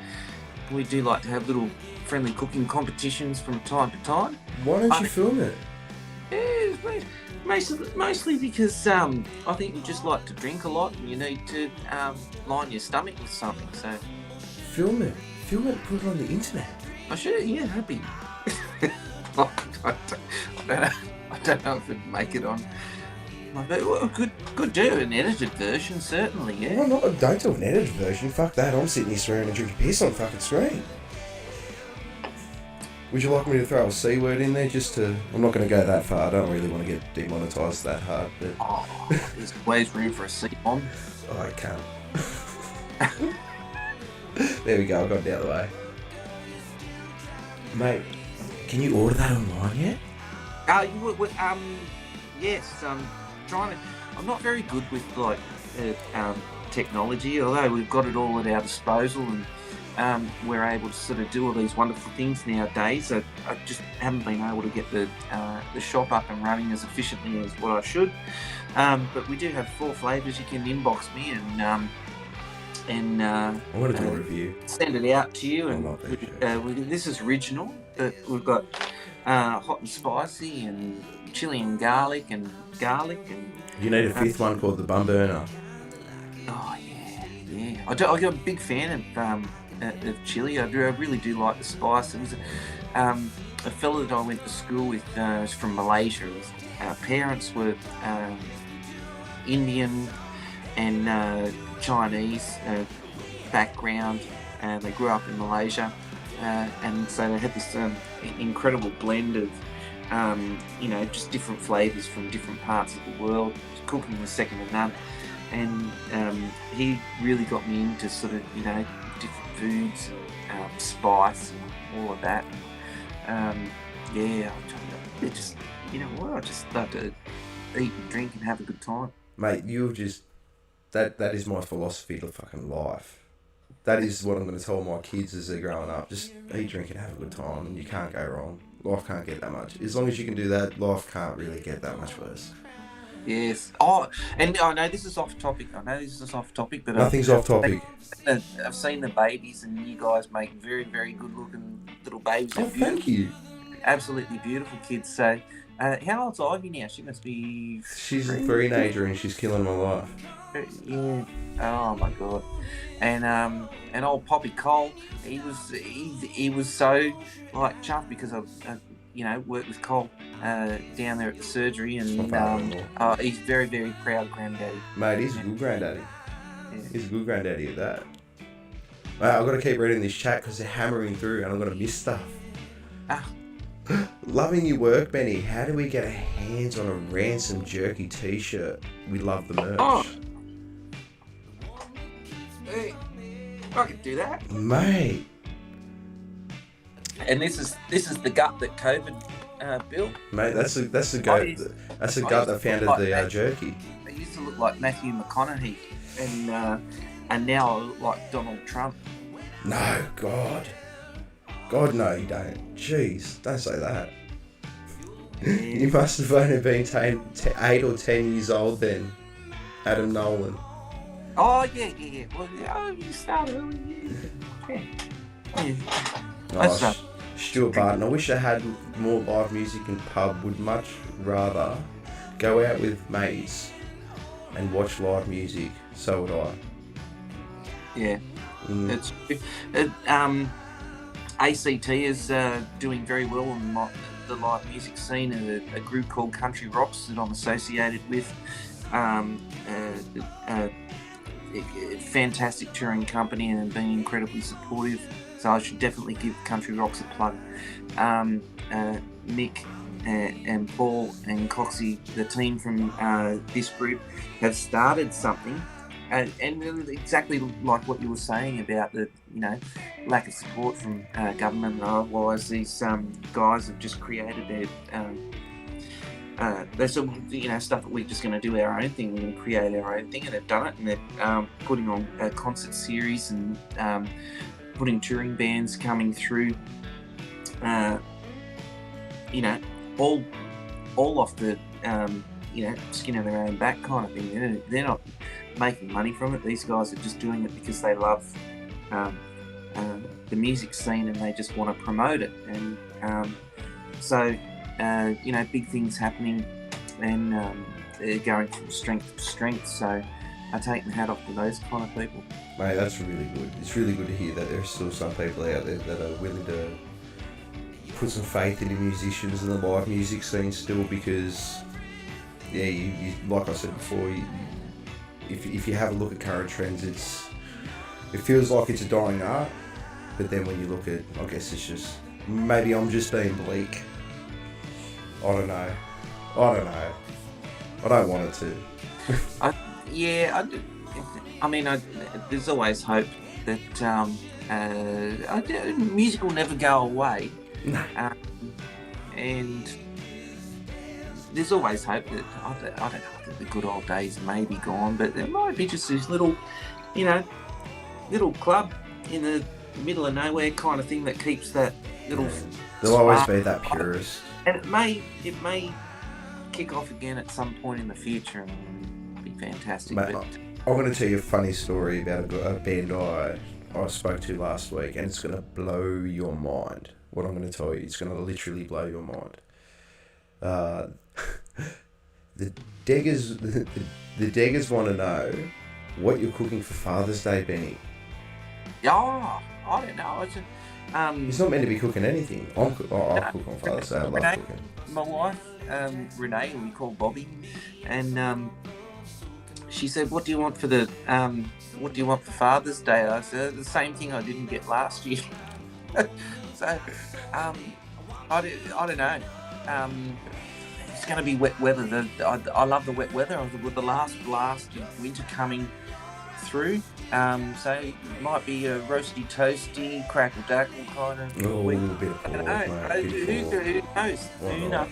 Speaker 2: we do like to have little friendly cooking competitions from time to time.
Speaker 1: Why don't you film it?
Speaker 2: Yeah, mostly because I think you just like to drink a lot and you need to line your stomach with something. So
Speaker 1: Film it, put it on the internet.
Speaker 2: I should, yeah, that'd be. I don't know if it'd make it on. Well, could do an edited version, certainly, yeah.
Speaker 1: Why not? Don't do an edited version. Fuck that. I'm sitting here swearing and drinking piss on the fucking screen. Would you like me to throw a C word in there just to... I'm not going to go that far. I don't really want to get demonetised that hard, but...
Speaker 2: Oh, there's always room for a C-bomb.
Speaker 1: Oh, I can't. There we go. I got it out of the way. Mate, can you order that online yet?
Speaker 2: Yes. I'm not very good with like technology, although we've got it all at our disposal and we're able to sort of do all these wonderful things nowadays. I just haven't been able to get the shop up and running as efficiently as what I should. But we do have 4 flavours. You can inbox me and
Speaker 1: I want to do a review.
Speaker 2: Send it out to you. And this is original, but we've got hot and spicy and chili and garlic and
Speaker 1: You need a 5th one called the Bum Burner.
Speaker 2: Oh yeah. I'm a big fan of chili. I really do like the spice. It was a fella that I went to school with was from Malaysia. Our parents were Indian and Chinese background, and they grew up in Malaysia, and so they had this incredible blend of just different flavours from different parts of the world. Cooking was second to none, and he really got me into sort of different foods, spice, and all of that. It just I just love to eat and drink and have a good time.
Speaker 1: Mate, you've just that is my philosophy to fucking life. That is what I'm going to tell my kids as they're growing up. Just eat, drink, and have a good time, and you can't go wrong. Life can't get that much. As long as you can do that, life can't really get that much worse.
Speaker 2: Yes. Oh, and I know this is off topic. But
Speaker 1: nothing's off topic.
Speaker 2: I've seen the babies, and you guys make very, very good-looking little babies.
Speaker 1: Oh, thank you.
Speaker 2: Absolutely beautiful kids. So, how old's Ivy now? She must be.
Speaker 1: She's a teenager, and she's killing my life.
Speaker 2: Yeah. Oh my god. And old Poppy Cole, he was so like chuffed because I worked with Cole down there at the surgery, and he's very, very proud granddaddy.
Speaker 1: Mate, he's a good granddaddy. Yeah. He's a good granddaddy at that. Mate, I've got to keep reading this chat because they're hammering through and I'm going to miss stuff. Loving your work, Benny. How do we get our hands on a Ransom Jerky t-shirt? We love the merch.
Speaker 2: Oh. Hey, I can do that,
Speaker 1: mate.
Speaker 2: And this is the gut that COVID built.
Speaker 1: Mate, that's the gut. That's the gut that founded the jerky.
Speaker 2: I used to look like Matthew McConaughey, and now I look like Donald Trump.
Speaker 1: No, God, no, you don't. Jeez, don't say that. Yeah. You must have only been 8 or 10 years old then, Adam Nolan.
Speaker 2: Oh yeah. Well, you start early. Yeah.
Speaker 1: Oh, Stuart Barton, I wish I had more live music in pub. Would much rather go out with mates and watch live music. So would I.
Speaker 2: Yeah. It's ACT is doing very well on the live music scene, and a group called Country Rocks that I'm associated with. Fantastic touring company and being incredibly supportive. So I should definitely give Country Rocks a plug. Mick and Paul and Coxie, the team from this group, have started something, and exactly like what you were saying about the lack of support from government and otherwise. These guys have just created their sort of stuff that we're just going to do our own thing. We're going to create our own thing, and they've done it, and they're putting on a concert series and putting touring bands coming through, all off the skin of their own back kind of thing. They're not making money from it. These guys are just doing it because they love the music scene and they just want to promote it. And so, big things happening, and they're going from strength to strength. So I take my hat off to those kind of people.
Speaker 1: Mate, that's really good. It's really good to hear that there's still some people out there that are willing to put some faith in the musicians and the live music scene still, because, yeah, you like I said before, if you have a look at current trends, it feels like it's a dying art, but then when you look at, I guess it's just, maybe I'm just being bleak. I don't know. I don't want it to.
Speaker 2: There's always hope that music will never go away.
Speaker 1: No.
Speaker 2: And there's always hope that, I don't know that the good old days may be gone, but there might be just this little club in the middle of nowhere kind of thing that keeps that little...
Speaker 1: There'll always be that purist.
Speaker 2: And it may kick off again at some point in the future and be fantastic.
Speaker 1: Mate, I'm going to tell you a funny story about a band I spoke to last week, and it's going to blow your mind. What I'm going to tell you, it's going to literally blow your mind. The Deggers want to know what you're cooking for Father's Day, Benny.
Speaker 2: Oh, I don't know.
Speaker 1: He's not meant to be cooking anything. I'll cook on Father's Day. I love cooking.
Speaker 2: My wife, Renee, who we call Bobby, and she said, "What do you want for Father's Day?" I said, "The same thing I didn't get last year." So, I don't know. It's going to be wet weather. I love the wet weather. With the last blast of winter coming through, so it might be a roasty, toasty, crackle dackle kind of week.
Speaker 1: A bit of pork,
Speaker 2: Who knows? Who knows?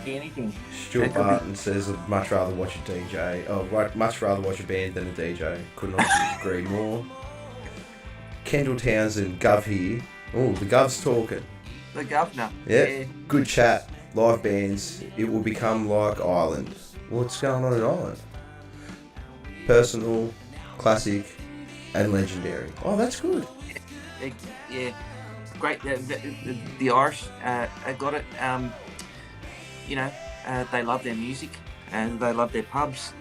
Speaker 2: Anything.
Speaker 1: Stuart Barton says, "I'd much rather watch a DJ. Much rather watch a band than a DJ. Could not agree more." Kendall Townsend, Gov here. Oh, the Gov's talking.
Speaker 2: The governor.
Speaker 1: Yeah. Good chat. Live bands. It will become like Ireland. What's going on in Ireland? Personal, classic, and legendary. Oh, that's good.
Speaker 2: Yeah. Great. The Irish got it. They love their music and they love their pubs,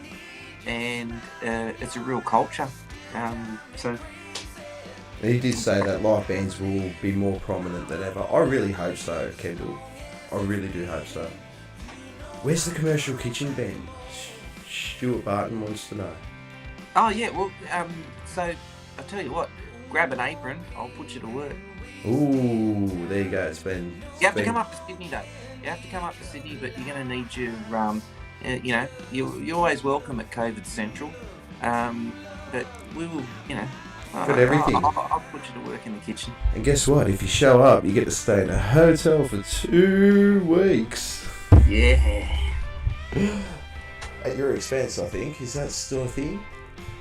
Speaker 2: and it's a real culture. So.
Speaker 1: He did say that live bands will be more prominent than ever. I really hope so, Kendall. I really do hope so. Where's the commercial kitchen, Ben? Stuart Barton wants to know.
Speaker 2: Oh yeah, well, so I'll tell you what. Grab an apron. I'll put you to work.
Speaker 1: Ooh, there you go. It's been.
Speaker 2: You have to come up to Sydney, though. You have to come up to Sydney, but you're going to need your, you're always welcome at COVID Central. But we will,
Speaker 1: Got everything.
Speaker 2: I'll put you to work in the kitchen.
Speaker 1: And guess what? If you show up, you get to stay in a hotel for 2 weeks.
Speaker 2: Yeah.
Speaker 1: At your expense, I think. Is that still a thing?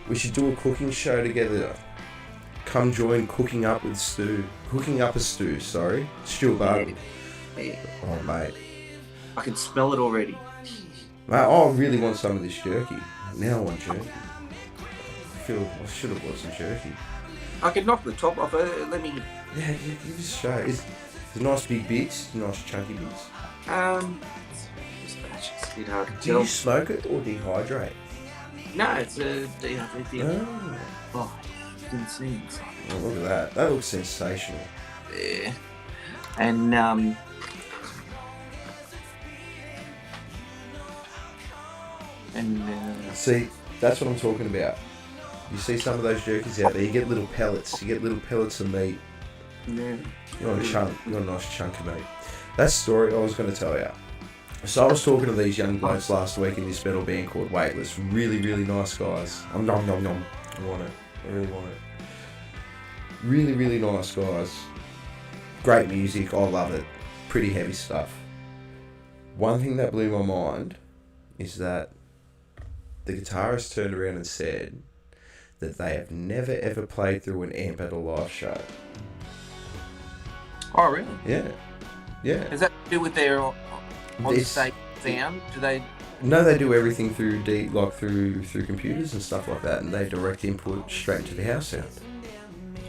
Speaker 1: We should do a cooking show together. Come join Cooking Up with Stu. Cooking Up a Stew, sorry. Stuart Barton.
Speaker 2: Yeah.
Speaker 1: Oh, mate.
Speaker 2: I can smell it already.
Speaker 1: Mate, I really want some of this jerky. Now I want jerky. I should have bought some jerky.
Speaker 2: I could knock the top off it. Let me...
Speaker 1: Yeah, give us a show. It's nice big bits, nice chunky bits.
Speaker 2: It's a bit hard to
Speaker 1: Do you smoke it or dehydrate?
Speaker 2: No, it's a dehydrated.
Speaker 1: Oh,
Speaker 2: you didn't see it.
Speaker 1: Oh, look at that. That looks sensational.
Speaker 2: Yeah. And,
Speaker 1: see, that's what I'm talking about. You see some of those jerkies out there, you get little pellets. You get little pellets of meat.
Speaker 2: Yeah.
Speaker 1: You want a chunk. You want a nice chunk of meat. That's the story I was going to tell you. So I was talking to these young blokes last week in this metal band called Weightless. Really, really nice guys. I want it. I really want it. Really, really nice guys. Great music. I love it. Pretty heavy stuff. One thing that blew my mind is that the guitarist turned around and said that they have never ever played through an amp at a live show.
Speaker 2: Oh, really?
Speaker 1: Yeah.
Speaker 2: Is that to do with their on-stage sound?
Speaker 1: No, they do everything through through computers and stuff like that, and they direct input straight into the house sound.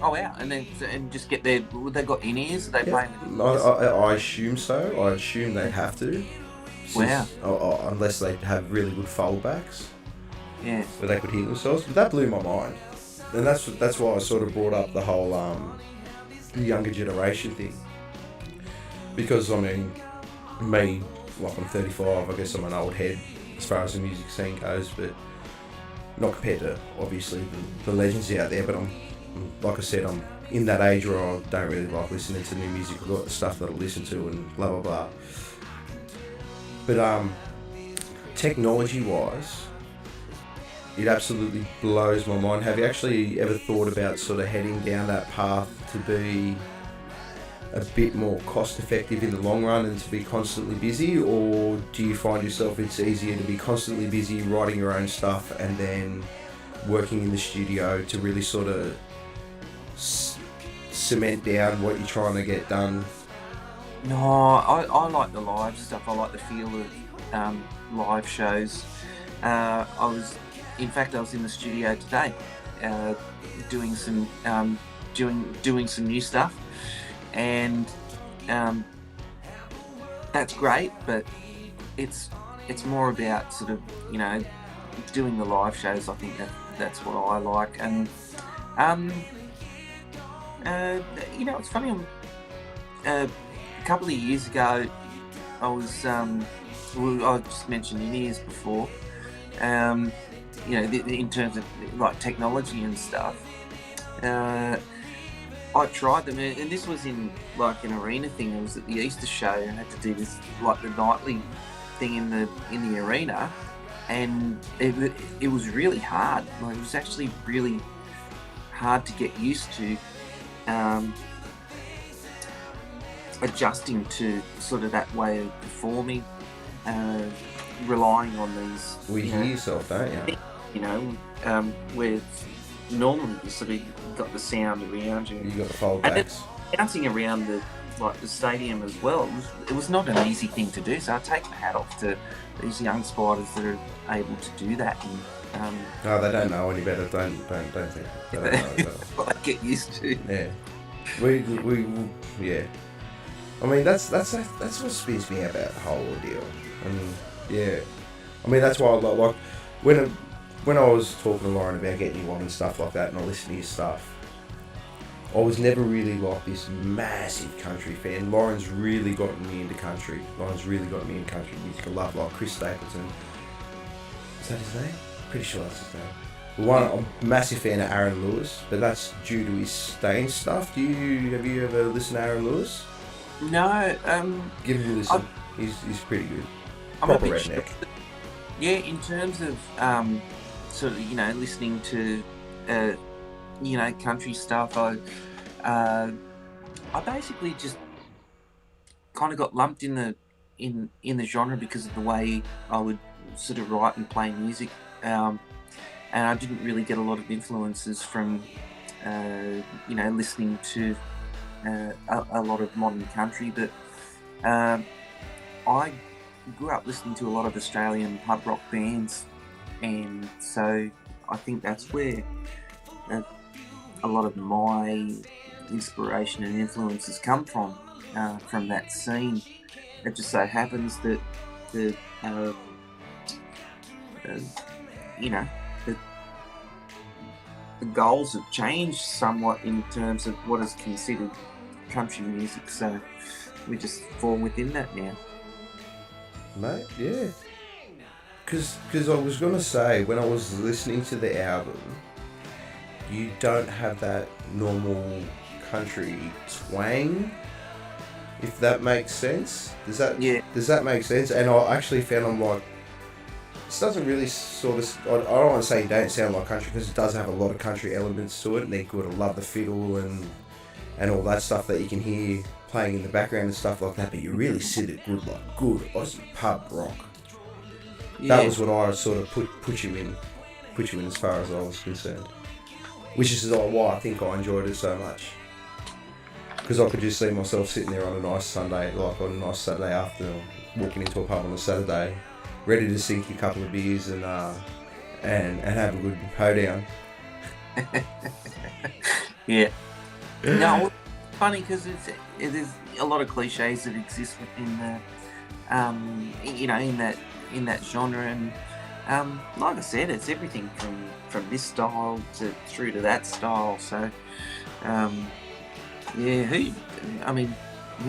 Speaker 2: Oh wow! And then just get their. Would they got in ears? Are they
Speaker 1: Yeah,
Speaker 2: playing?
Speaker 1: I assume so. I assume they have to.
Speaker 2: Wow.
Speaker 1: Unless they have really good foldbacks.
Speaker 2: Yeah.
Speaker 1: Where they could hear themselves. But that blew my mind. And that's why I sort of brought up the whole the younger generation thing. Because, I mean, me, like I'm 35, I guess I'm an old head as far as the music scene goes, but not compared to, obviously, the legends out there, but I'm like I said, I'm in that age where I don't really like listening to new music. I've got the stuff that I listen to and blah, blah, blah. But technology-wise, it absolutely blows my mind. Have you actually ever thought about sort of heading down that path to be a bit more cost-effective in the long run and to be constantly busy? Or do you find yourself it's easier to be constantly busy writing your own stuff and then working in the studio to really sort of cement down what you're trying to get done?
Speaker 2: No, I like the live stuff. I like the feel of live shows. I was in the studio today, doing some new stuff, and that's great. But it's more about sort of doing the live shows. I think that's what I like, and it's funny. A couple of years ago, I was I just mentioned in ears before. In terms of like technology and stuff, I tried them, and this was in like an arena thing. It was at the Easter show, and I had to do this like the nightly thing in the arena, and it was really hard. Like, it was actually really hard to get used to. Adjusting to sort of that way of performing, relying on these.
Speaker 1: We hear yourself, don't you?
Speaker 2: Where normally you sort of got the sound around you.
Speaker 1: You got the foldbacks.
Speaker 2: And bouncing around the stadium as well. It was not an easy thing to do. So I take my hat off to these young spiders that are able to do that. And,
Speaker 1: no, they don't know any better. Don't think. They don't know
Speaker 2: well, I get used to.
Speaker 1: Yeah. We yeah. I mean, that's what spins me out about the whole ordeal. And yeah, I mean that's why I like when I was talking to Lauren about getting you on and stuff like that, and I listened to your stuff. I was never really like this massive country fan. Lauren's really gotten me into country. Music. I love like Chris Stapleton. Is that his name? Pretty sure that's his name. I'm a massive fan of Aaron Lewis, but that's due to his Stain stuff. Have you ever listened to Aaron Lewis?
Speaker 2: No.
Speaker 1: Give him a listen. He's pretty good.
Speaker 2: I'm
Speaker 1: Proper
Speaker 2: a bit
Speaker 1: redneck.
Speaker 2: Yeah, in terms of sort of listening to country stuff, I basically just kind of got lumped in the genre because of the way I would sort of write and play music, and I didn't really get a lot of influences from listening to a lot of modern country, but I grew up listening to a lot of Australian pub rock bands, and so I think that's where a lot of my inspiration and influences come from that scene. It just so happens that the goals have changed somewhat in terms of what is considered country music, so we just fall within that now.
Speaker 1: Mate, yeah. Because I was going to say, when I was listening to the album, you don't have that normal country twang, if that makes sense. Does that make sense? And I actually found I'm like, this doesn't really sort of, I don't want to say you don't sound like country, because it does have a lot of country elements to it, and they're good. I love the fiddle and all that stuff that you can hear playing in the background and stuff like that, but you really sit it good, like good Aussie pub rock. Yeah. That was what I sort of put you in as far as I was concerned, which is why I think I enjoyed it so much, because I could just see myself sitting there on a nice Saturday afternoon, walking into a pub on a Saturday, ready to sink a couple of beers and have a good hoedown.
Speaker 2: Yeah. No, it's funny because it is a lot of cliches that exist within the, in that genre, and like I said, it's everything from this style through to that style. So, who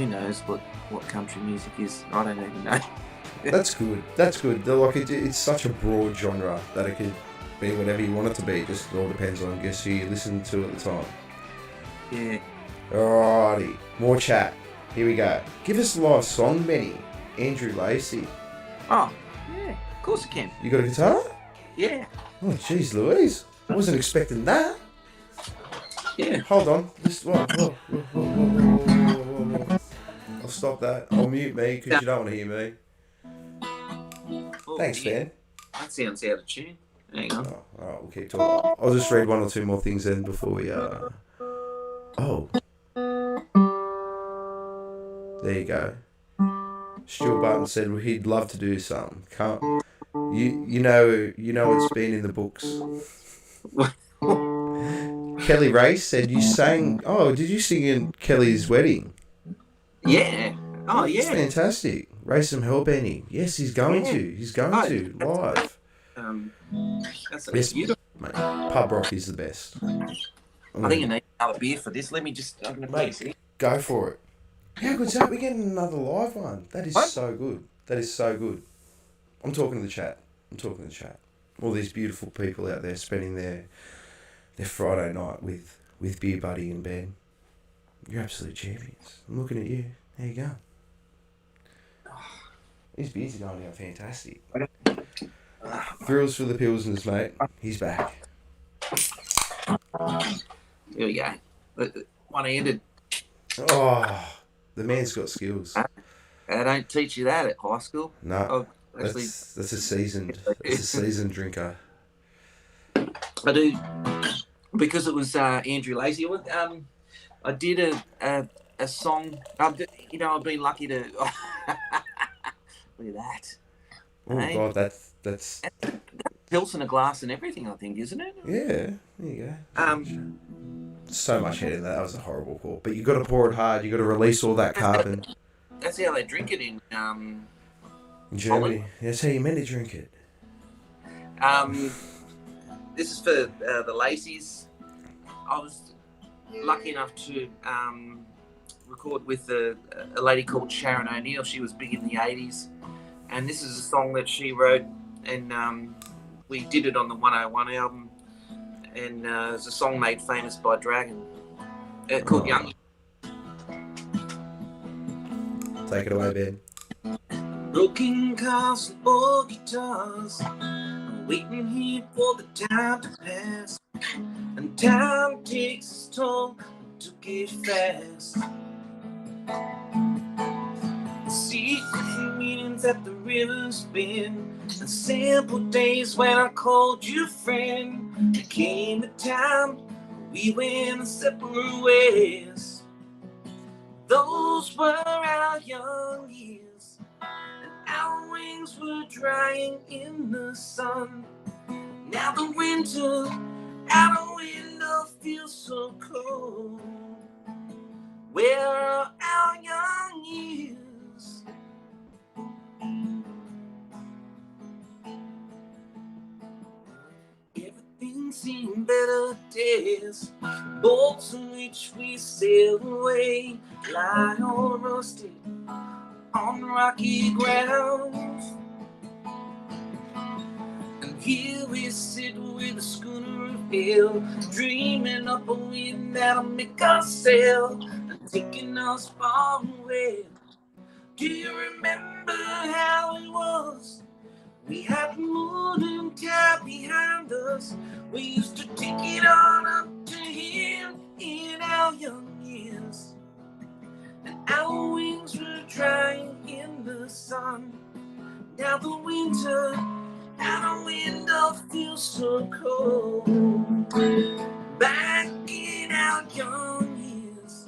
Speaker 2: knows what country music is? I don't even know.
Speaker 1: That's good. That's good. Like it's such a broad genre that it could be whatever you want it to be. Just all depends on, I guess, who you listen to at the time.
Speaker 2: Yeah.
Speaker 1: Alrighty, more chat. Here we go. Give us a live song, Benny. Andrew Lacey.
Speaker 2: Oh, yeah. Of course I can.
Speaker 1: You got a guitar?
Speaker 2: Yeah.
Speaker 1: Oh, jeez, Louise. I wasn't expecting that.
Speaker 2: Yeah.
Speaker 1: Hold on. Just whoa. I'll stop that. I'll mute me because you don't want to hear me.
Speaker 2: Oh,
Speaker 1: Thanks, Ben.
Speaker 2: That sounds out of tune. Hang on.
Speaker 1: Oh, alright, we'll keep talking. I'll just read one or two more things then before we Oh. There you go. Stuart Barton said he'd love to do something. Can't you know it's been in the books. Kelly Race said you sang. Oh, did you sing in Kelly's wedding?
Speaker 2: Yeah. Oh, yeah.
Speaker 1: That's fantastic. Race some hell, Benny. Yes, he's going to. He's going to live.
Speaker 2: That's
Speaker 1: beautiful. Mate, pub rock is the best.
Speaker 2: I think you need another beer for this. Let me just open a place here.
Speaker 1: Go for it. How good's that? We're getting another live one. That is so good. That is so good. I'm talking to the chat. All these beautiful people out there spending their Friday night with Beer Buddy and Ben. You're absolute champions. I'm looking at you. There you go. These beers are going out fantastic. Thrills for the Pilsners, mate. He's back.
Speaker 2: Here we go. One-handed.
Speaker 1: Oh, the man's got skills.
Speaker 2: I don't teach you that at high school.
Speaker 1: No, that's a seasoned drinker.
Speaker 2: I do, because it was Andrew Lacey. I did a song. I've been lucky to. Look at that.
Speaker 1: Oh, hey? God, that's
Speaker 2: Pilsner glass and everything, I think, isn't it?
Speaker 1: Yeah, there you go. So much head in that. That was a horrible pour. But you got to pour it hard. You got to release all that carbon.
Speaker 2: That's how they drink it in
Speaker 1: Germany.
Speaker 2: Holland.
Speaker 1: That's how you meant to drink it.
Speaker 2: This is for the Laceys. I was lucky enough to record with a lady called Sharon O'Neill. She was big in the 80s. And this is a song that she wrote, and we did it on the 101 album. And it's a song made famous by Dragon called Young.
Speaker 1: Take it away, Ben.
Speaker 2: Broken cars and old guitars, I'm waiting here for the time to pass. And time takes its toll, and took it fast. Secret meetings at the river's bend, and simple days when I called you friend. There came a time we went in separate ways. Those were our young years, and our wings were drying in the sun. Now the winter out our window feels so cold. Where are our young years? Everything seemed better days. Boats in which we sailed away lie all rusted on rocky ground. And here we sit with a schooner of ale, dreaming up a wind that'll make us sail and taking us far away. Do you remember how it was? We had the moon and tide behind us. We used to take it on up to him in our young years. And our wings were drying in the sun. Now the winter out our window feels so cold. Back in our young years.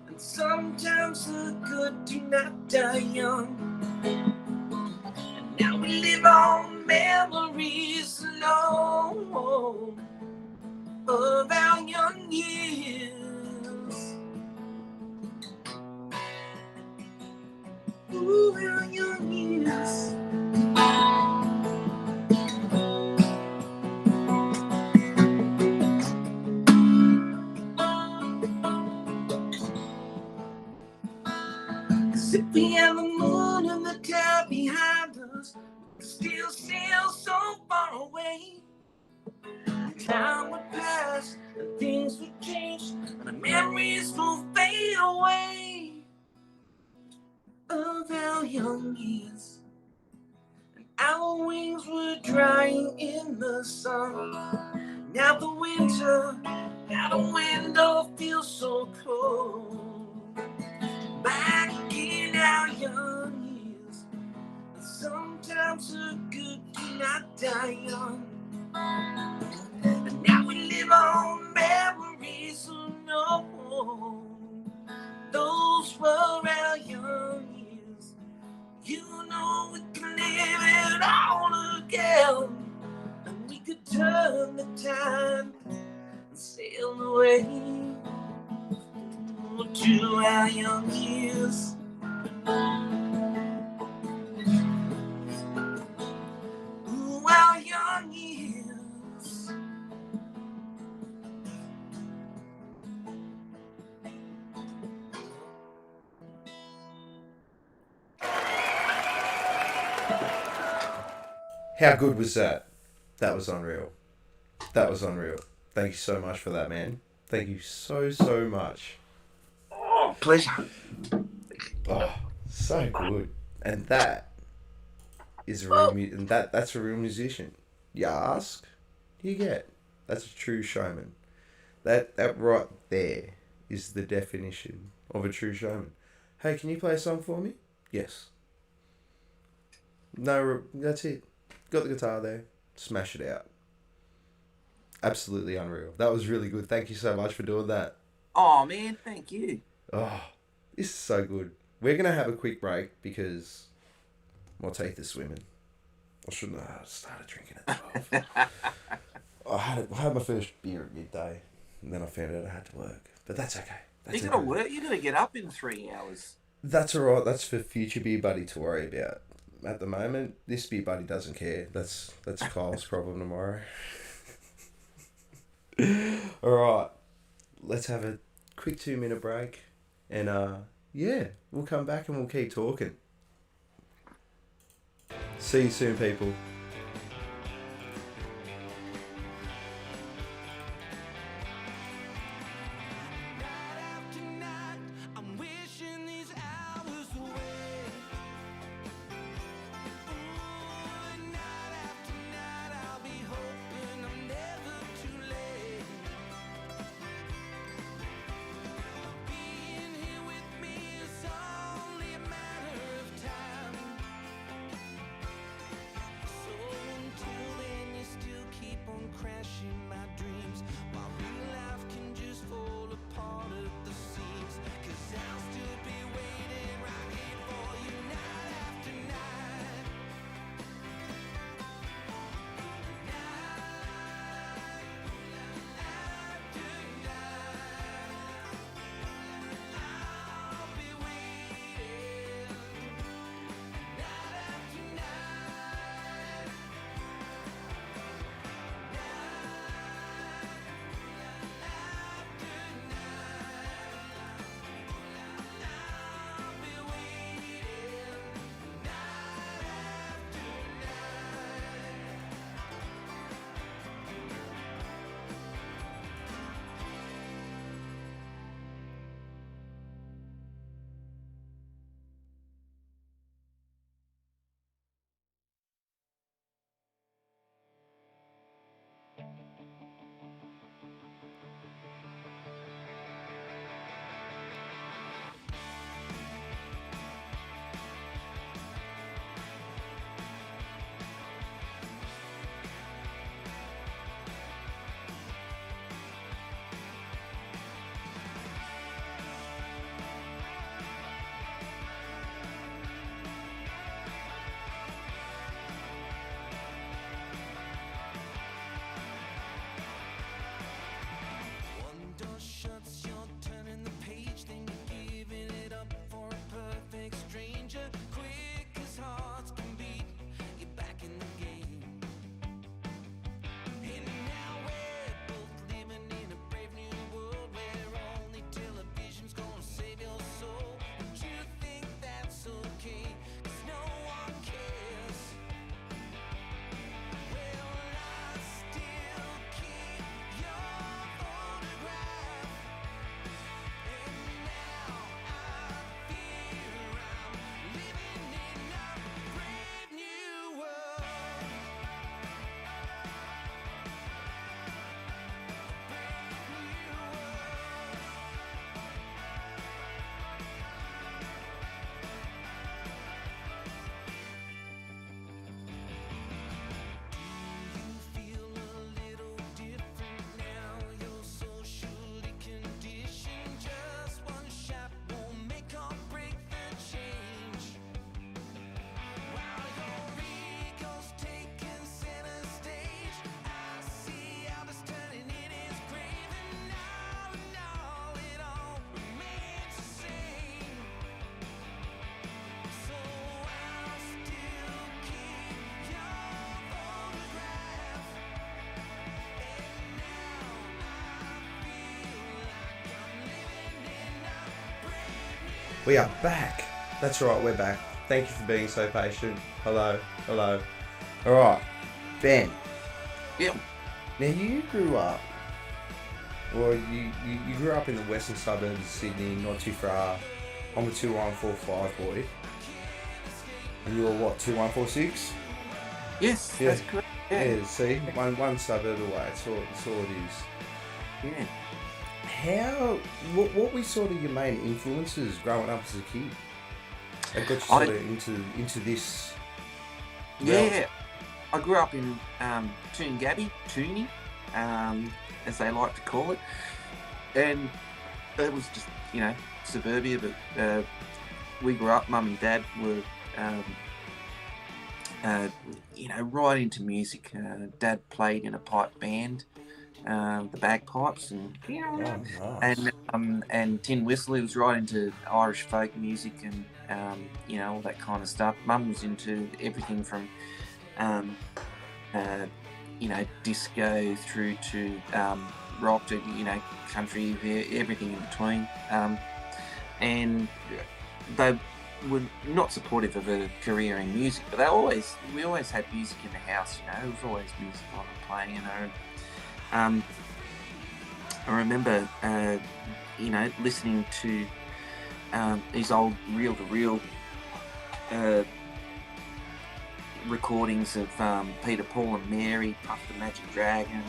Speaker 2: And sometimes the good do not die young. And now we we live on memories alone of our young years. Ooh, our young years. As if we had the moon and the town behind us, we could still sail so far away. Time would pass and things would change, and the memories will fade away of our young years. And our wings were drying in the sun. Now the winter out the window feels so cold. Back in our young years, and sometimes a good cannot die young. And now we live on memories unknown. Those were our young years. You know we can live it all again, and we could turn the time and sail away to our young years. Ooh, our young years.
Speaker 1: How good was that? That was unreal. That was unreal. Thank you so much for that, man. Thank you so much.
Speaker 2: Oh, pleasure.
Speaker 1: Oh, so good. And that is a real and that's a real musician. You ask, you get. That's a true showman. That right there is the definition of a true showman. Hey, can you play a song for me? Yes. No, that's it. Got the guitar there. Smash it out. Absolutely unreal. That was really good. Thank you so much for doing that.
Speaker 2: Oh, man, thank you.
Speaker 1: Oh, this is so good. We're going to have a quick break because my teeth are swimming. I shouldn't have started drinking at 12. I had my first beer at midday and then I found out I had to work. But that's okay.
Speaker 2: You got to work. You got to get up in 3 hours.
Speaker 1: That's alright. That's for future beer buddy to worry about. At the moment, this beer buddy doesn't care. That's Kyle's problem tomorrow. Alright. Let's have a quick 2-minute break. And yeah, we'll come back and we'll keep talking. See you soon, people. We are back. That's right, we're back. Thank you for being so patient. Hello. Alright, Ben.
Speaker 2: Yeah.
Speaker 1: Now you grew up, or you grew up in the western suburbs of Sydney, not too far. I'm a 2145 boy. And you're what, 2146?
Speaker 2: Yes,
Speaker 1: Yeah.
Speaker 2: that's correct.
Speaker 1: Yeah, see, one suburb away. That's all it is.
Speaker 2: Yeah.
Speaker 1: What were sort of your main influences growing up as a kid that got you sort of into this?
Speaker 2: Yeah. I grew up in Toongabbie, Toonie, as they like to call it. And it was just, suburbia, but we grew up, Mum and Dad were, right into music. Dad played in a pipe band, the bagpipes, and
Speaker 1: nice.
Speaker 2: and tin whistle. He was right into Irish folk music and all that kind of stuff. Mum was into everything from disco through to rock to country, everything in between. And they were not supportive of a career in music, but we always had music in the house. There was always music on and playing. I remember, listening to these old reel-to-reel recordings of Peter, Paul and Mary, Puff the Magic Dragon,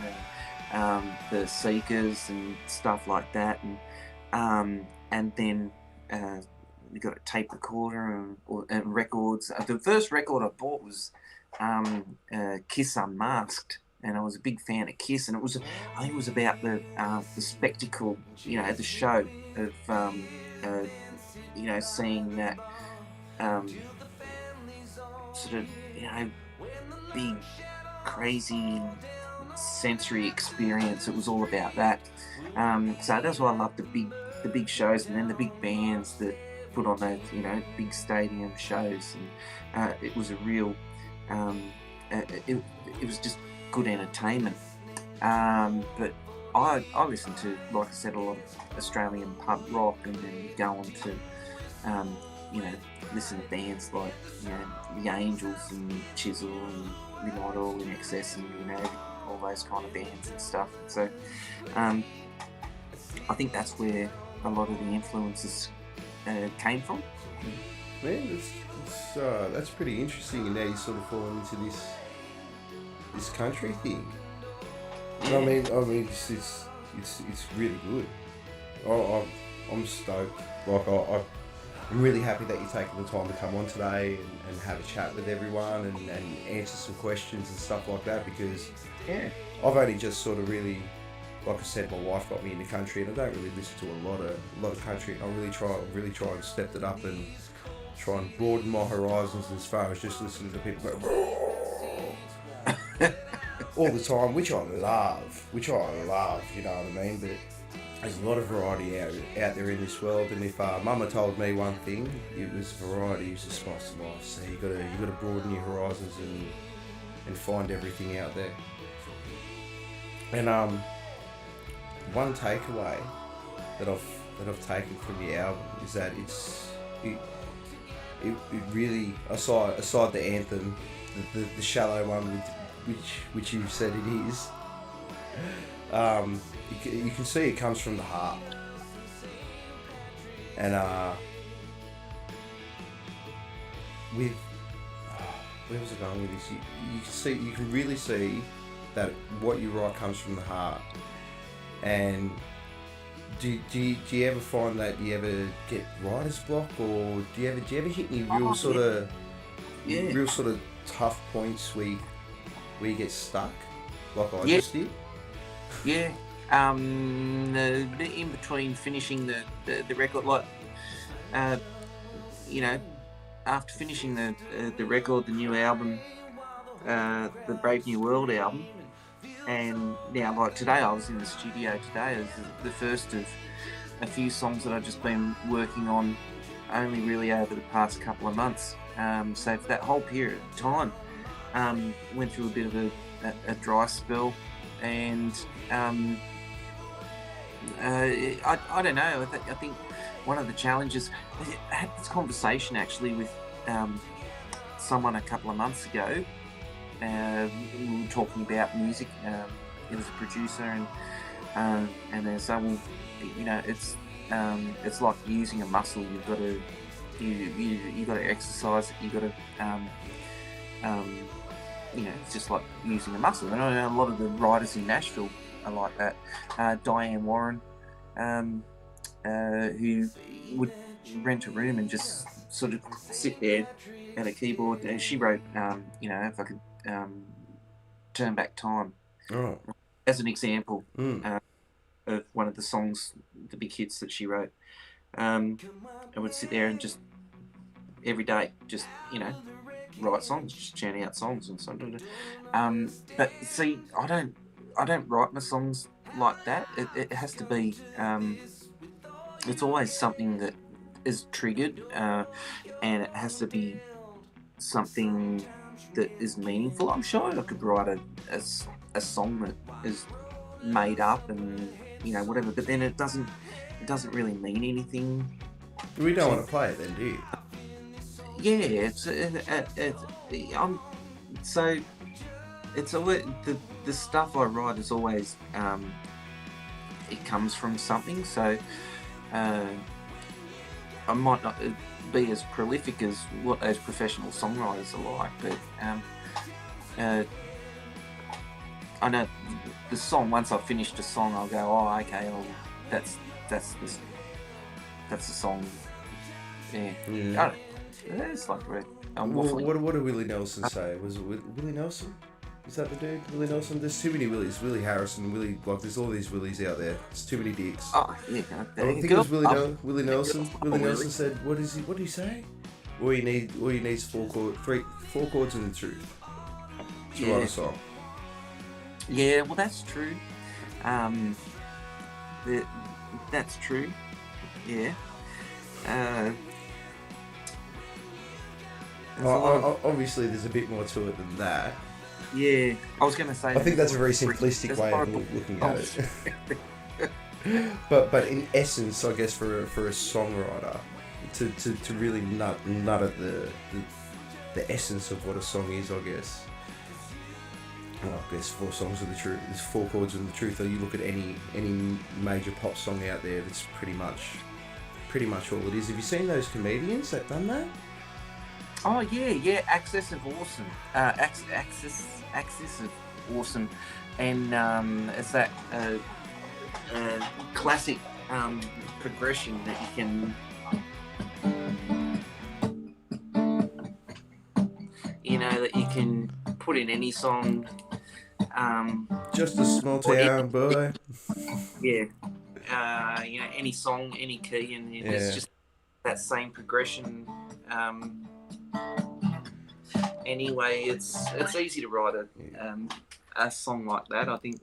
Speaker 2: and the Seekers and stuff like that, and then we got a tape recorder and records. The first record I bought was Kiss Unmasked, and I was a big fan of Kiss, and I think it was about the spectacle, the show of seeing that sort of big crazy sensory experience. It was all about that. So that's why I love the big shows, and then the big bands that put on those big stadium shows, and it was a real it was just good entertainment. But I listened to, like I said, a lot of Australian punk rock, and then go on to listen to bands like the Angels and Chisel and Midnight Oil in Excess, and all those kind of bands and stuff. So I think that's where a lot of the influences came from.
Speaker 1: Man, that's pretty interesting. And now you sort of fallen into this country thing.
Speaker 2: Yeah.
Speaker 1: I mean, it's really good. I'm stoked. Like I'm really happy that you're taking the time to come on today and have a chat with everyone and answer some questions and stuff like that, because I've only just sort of really, like I said, my wife got me into country, and I don't really listen to a lot of country. I really try and step it up and try and broaden my horizons as far as just listening to people go all the time, which I love, you know what I mean? But there's a lot of variety out there in this world, and if Mama told me one thing, it was variety is the spice of life. So you gotta broaden your horizons and find everything out there. And one takeaway that I've taken from the album is that it really, aside the anthem, the shallow one, which you said it is, you can see it comes from the heart. And where was I going with this? You can really see that what you write comes from the heart. And do you ever find that you ever get writer's block, or do you ever hit any real sort of tough points where you get stuck, like I just did?
Speaker 2: Yeah. In between finishing the record, like after finishing the record, the new album, the Brave New World album, and now like today I was in the studio today. It was the first of a few songs that I've just been working on only really over the past couple of months. So for that whole period of time, went through a bit of a dry spell, and I don't know. I think one of the challenges. I had this conversation actually with someone a couple of months ago. We were talking about music. He was a producer, and they said, well, it's like using a muscle. You've got to you got to exercise it. You got to it's just like using a muscle. And I know a lot of the writers in Nashville are like that. Diane Warren, who would rent a room and just sort of sit there at a keyboard. And she wrote, if I could turn back time,
Speaker 1: Oh.
Speaker 2: as an example
Speaker 1: Mm.
Speaker 2: of one of the songs, the big hits that she wrote. I would sit there and just every day, just write songs, just churn out songs and so. But see, I don't write my songs like that. It has to be. It's always something that is triggered, and it has to be something that is meaningful. I'm sure I could write a song that is made up and whatever, but then it doesn't really mean anything.
Speaker 1: We don't want to play it then, do you?
Speaker 2: Yeah, so it's always the stuff I write is always it comes from something. So I might not be as prolific as what those professional songwriters are like, but I know the song. Once I've finished a song, I'll go, oh, okay, that's the song. Yeah. I don't, it's like
Speaker 1: what did Willie Nelson say? Was it Willie Nelson? Is that the dude? Willie Nelson? There's too many Willies. Willie Harrison, there's all these Willies out there. There's too many dicks.
Speaker 2: Oh, yeah.
Speaker 1: I think it was Willie Nelson. Willie Nelson said, what did he say? All you need is four chords and the truth to write a song.
Speaker 2: Yeah, well, that's true. That's true. Yeah.
Speaker 1: Obviously, there's a bit more to it than that.
Speaker 2: Yeah, I was going to say.
Speaker 1: I think that's a very simplistic way of looking at it. but in essence, I guess for a songwriter, to really nut at the essence of what a song is, I guess. Well, I guess four songs of the truth. There's four chords of the truth. Or you look at any major pop song out there, that's pretty much all it is. Have you seen those comedians that done that?
Speaker 2: Oh yeah, Access of Awesome. Access of Awesome, and it's that classic progression that you can, that you can put in any song.
Speaker 1: Just a small town boy.
Speaker 2: Yeah, any song, any key, and it's just that same progression. Anyway, it's easy to write a song like that. I think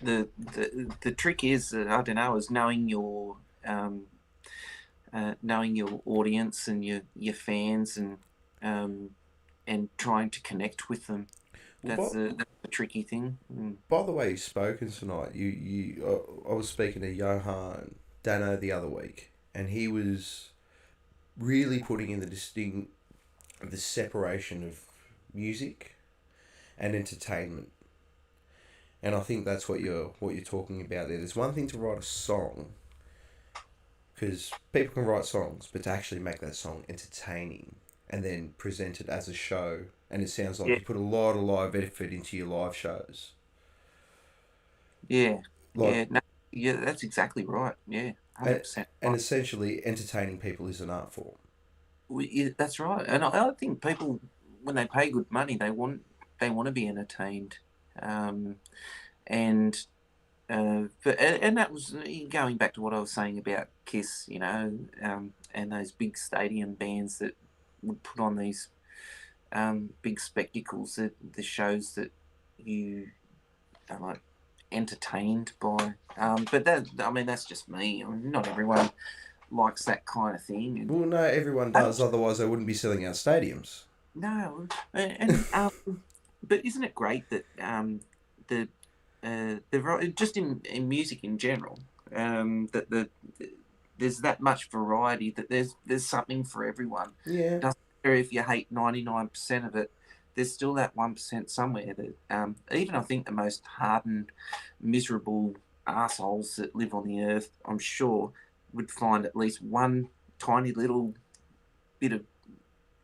Speaker 2: the trick is, I don't know, is knowing your audience and your fans, and trying to connect with them. That's a tricky thing.
Speaker 1: By the way, you've spoken tonight. I was speaking to Johan Dano the other week, and he was really putting in the separation of music and entertainment. And I think that's what you're talking about there. There's one thing to write a song, because people can write songs, but to actually make that song entertaining and then present it as a show, and it sounds like you put a lot of live effort into your live shows.
Speaker 2: Yeah, that's exactly right. Yeah, 100%.
Speaker 1: And essentially, entertaining people is an art form.
Speaker 2: That's right, and I think people, when they pay good money, they want to be entertained, and that was going back to what I was saying about Kiss, and those big stadium bands that would put on these big spectacles, the shows that you are like entertained by. But that's just me. Not everyone likes that kind of thing.
Speaker 1: Well, no, everyone does. Otherwise, they wouldn't be selling out stadiums.
Speaker 2: No, and but isn't it great that just in music in general, that there's that much variety that there's something for everyone.
Speaker 1: Yeah.
Speaker 2: Doesn't matter if you hate 99% of it. There's still that 1% somewhere that even I think the most hardened, miserable assholes that live on the earth, I'm sure, would find at least one tiny little bit of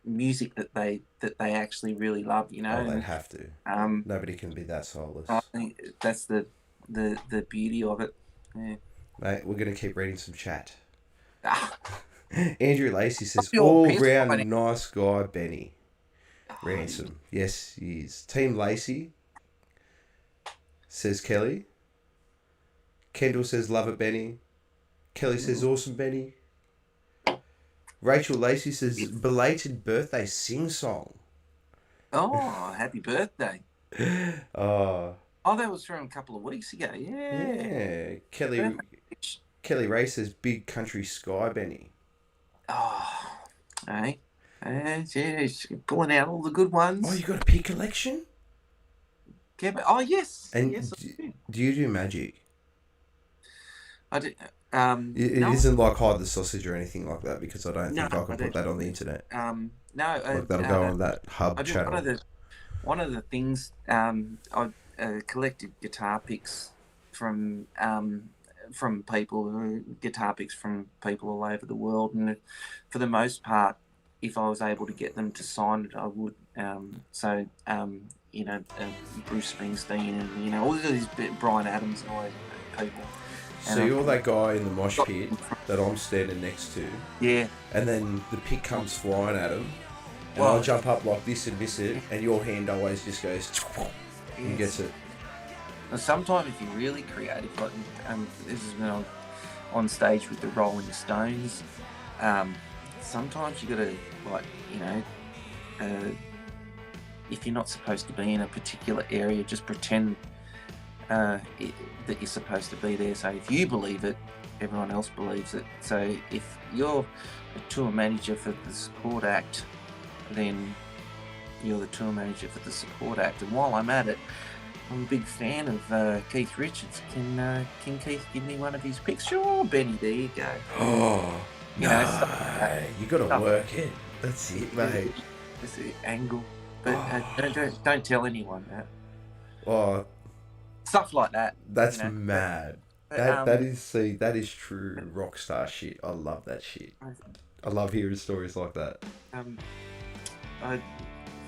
Speaker 2: music that they actually really love, you know.
Speaker 1: Oh, they'd
Speaker 2: And
Speaker 1: have to.
Speaker 2: um,
Speaker 1: Nobody can be that
Speaker 2: I
Speaker 1: soulless.
Speaker 2: think that's the beauty of it. Yeah.
Speaker 1: Mate, we're going to keep reading some chat.
Speaker 2: Ah,
Speaker 1: Andrew Lacey says,
Speaker 2: your
Speaker 1: all
Speaker 2: piss right
Speaker 1: round nice guy, Benny
Speaker 2: now.
Speaker 1: Ransom. Yes, he is. Team Lacey, says Kelly. Kendall says, love it, Benny. Kelly says, awesome, Benny. Rachel Lacey says, belated birthday sing song.
Speaker 2: Oh, happy birthday.
Speaker 1: Oh,
Speaker 2: Oh, that was from a couple of weeks ago. Yeah.
Speaker 1: yeah. Kelly
Speaker 2: Birthday.
Speaker 1: Kelly Ray says, big country sky, Benny.
Speaker 2: Oh, hey. Yeah, she's pulling out all the good
Speaker 1: Oh,
Speaker 2: ones.
Speaker 1: you got a pig collection?
Speaker 2: Oh, yes.
Speaker 1: And
Speaker 2: Yes, I do.
Speaker 1: do you do magic?
Speaker 2: I do.
Speaker 1: It
Speaker 2: No,
Speaker 1: isn't like hide the sausage or anything like that, because I don't
Speaker 2: no,
Speaker 1: think I
Speaker 2: I
Speaker 1: can put
Speaker 2: don't.
Speaker 1: that on the internet.
Speaker 2: No,
Speaker 1: Like that'll go on that
Speaker 2: I
Speaker 1: hub
Speaker 2: do
Speaker 1: channel.
Speaker 2: one of the things. I collected guitar picks from people, guitar picks from people all over the world, and for the most part, if I was able to get them to sign it, I would. Bruce Springsteen, and all these Brian Adams and all those people.
Speaker 1: So
Speaker 2: And
Speaker 1: you're that guy in the mosh
Speaker 2: got
Speaker 1: pit
Speaker 2: them from,
Speaker 1: that I'm standing next to,
Speaker 2: yeah.
Speaker 1: and then the pick comes flying at him, and
Speaker 2: Well,
Speaker 1: I jump up like this and miss it, and your hand always just goes and
Speaker 2: yes.
Speaker 1: gets it.
Speaker 2: And sometimes if you're really creative, like this is when I'm on stage with the Rolling Stones. Sometimes you got to, like, if you're not supposed to be in a particular area, just pretend that you're supposed to be there. So if you believe it, everyone else believes it. So if you're a tour manager for the support act, then you're the tour manager for the support act. And while I'm at it, I'm a big fan of Keith Richards. Can Keith give me one of his picks? Sure, Benny, there you go.
Speaker 1: Oh,
Speaker 2: You know, stuff like
Speaker 1: no,
Speaker 2: that.
Speaker 1: you got to
Speaker 2: Stuff.
Speaker 1: work it. That's it, mate.
Speaker 2: It's the angle. But
Speaker 1: Oh.
Speaker 2: don't tell anyone that.
Speaker 1: Oh,
Speaker 2: Stuff like that.
Speaker 1: that's
Speaker 2: you know.
Speaker 1: mad.
Speaker 2: But,
Speaker 1: That is true rock star shit. I love that shit. I love hearing stories like that.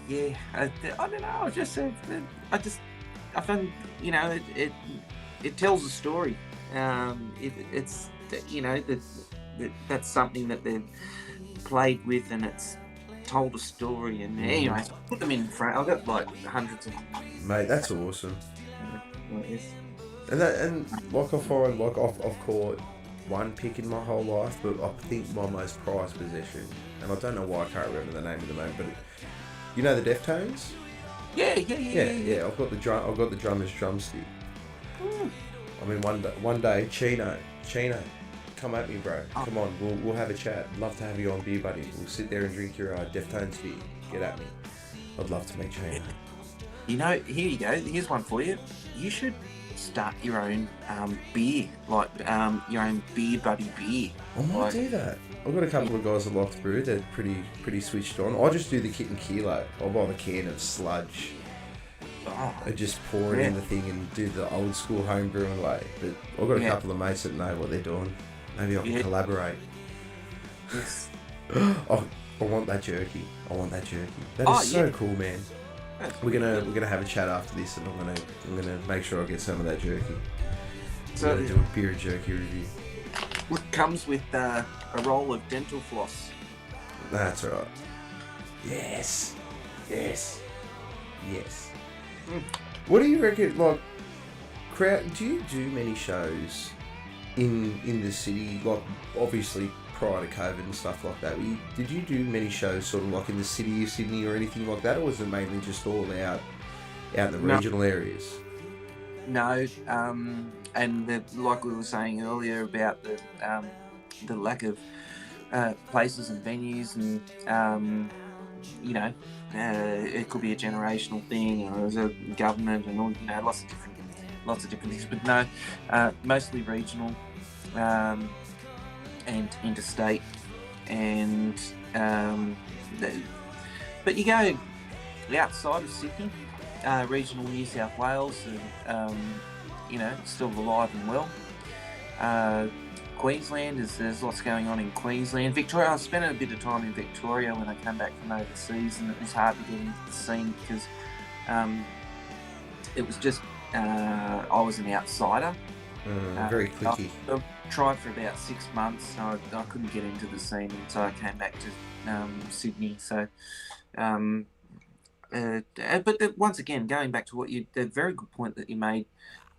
Speaker 2: Yeah, I don't know. I find, it tells a story. It's that's something that they've played with, and it's told a story. And anyways, put them in front. I've got like hundreds of them.
Speaker 1: Mate, that's awesome.
Speaker 2: Yes.
Speaker 1: And like I find, like I've caught one pick in my whole life, but I think my most prized possession, and I don't know why I can't remember the name of the moment, but you know the Deftones?
Speaker 2: Yeah.
Speaker 1: I've got the drummer's drumstick.
Speaker 2: Ooh.
Speaker 1: I mean, one day, Chino, come at me, bro. Come on, we'll have a chat. Love to have you on beer, buddy. We'll sit there and drink your Deftones beer. Get at me. I'd love to meet Chino.
Speaker 2: Here you go. Here's one for you. You should start your own beer, like your own beer buddy beer.
Speaker 1: I might do that. I've got a couple of guys that like to brew. They're pretty switched on. I just do the kit and kilo. I'll buy the can of sludge and just pour it in the thing and do the old school home brewing way. But I've got a couple of mates that know what they're doing. Maybe I can collaborate.
Speaker 2: Yes.
Speaker 1: I want that jerky. That is so cool, man. We're gonna have a chat after this, and I'm gonna make sure I get some of that jerky.
Speaker 2: So
Speaker 1: We're gonna do a beer jerky review.
Speaker 2: It comes with a roll of dental floss.
Speaker 1: That's all right. Yes. What do you reckon? Like, crowd? Do you do many shows in the city? Like, obviously prior to COVID and stuff like that. Did you do many shows sort of like in the city of Sydney or anything like that, or was it mainly just all out in the regional areas?
Speaker 2: No, and like we were saying earlier about the lack of places and venues, and it could be a generational thing, or as a government, and all, lots of different lots of different things. But no, mostly regional and interstate. And but you go outside of Sydney, regional New South Wales, and still alive and well. Queensland, there's lots going on in Queensland. Victoria, I spent a bit of time in Victoria when I came back from overseas, and it was hard to get into the scene because it was just I was an outsider.
Speaker 1: Very cliquey.
Speaker 2: I tried for about 6 months. I couldn't get into the scene, and so I came back to Sydney. So, but once again, going back to the very good point that you made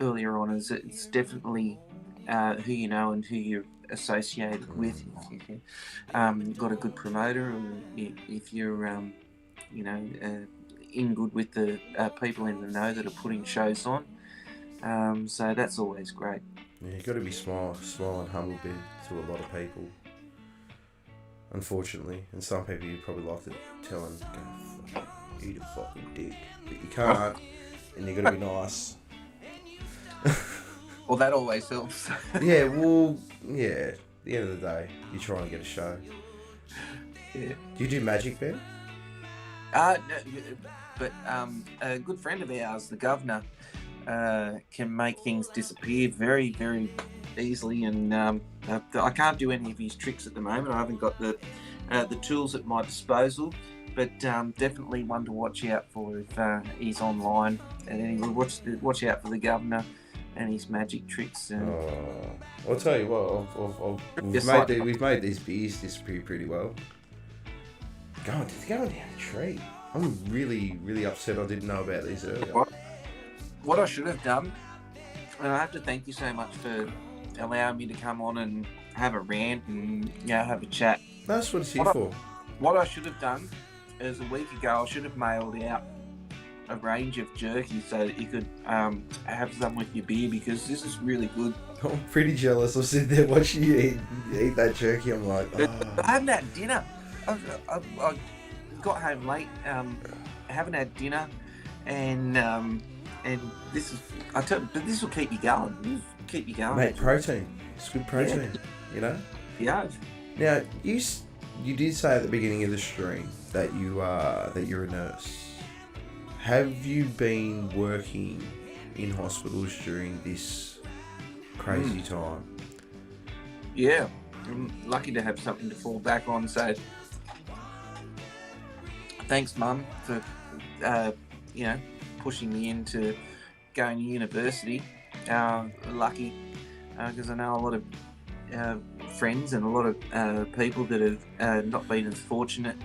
Speaker 2: earlier on, is it's definitely who you know and who you're associated with. If you've got a good promoter, and if you're in good with the people in the know that are putting shows on, so that's always great.
Speaker 1: Yeah, you got to be smile and humble bit to a lot of people, unfortunately. And some people you probably like to tell them, go eat a fucking dick, but you can't, and you got to be nice.
Speaker 2: Well, that always helps.
Speaker 1: Yeah, well, yeah. At the end of the day, you try and get a show.
Speaker 2: Yeah.
Speaker 1: Do you do magic, Ben?
Speaker 2: No, but a good friend of ours, the governor, can make things disappear very, very easily, and I can't do any of his tricks at the moment. I haven't got the tools at my disposal, but definitely one to watch out for if he's online. And anyway, watch out for the governor and his magic tricks.
Speaker 1: I'll tell you what, we've made these beers disappear pretty well. Going down the tree. I'm really, really upset I didn't know about these earlier.
Speaker 2: What I should have done, and I have to thank you so much for allowing me to come on and have a rant and have a chat.
Speaker 1: That's what it's here for.
Speaker 2: What I should have done is a week ago, I should have mailed out a range of jerky so that you could have some with your beer, because this is really good.
Speaker 1: I'm pretty jealous. I'm sitting there watching you eat that jerky. I'm like,
Speaker 2: I haven't had dinner. I got home late. I haven't had dinner, and this is. But this will keep you going.
Speaker 1: Mate, protein. It's good protein.
Speaker 2: Yeah.
Speaker 1: Yeah. Now you did say at the beginning of the stream that you're a nurse. Have you been working in hospitals during this crazy time?
Speaker 2: Yeah, I'm lucky to have something to fall back on. So, thanks, Mum, for pushing me into going to university. Lucky, because I know a lot of friends and a lot of people that have not been as fortunate.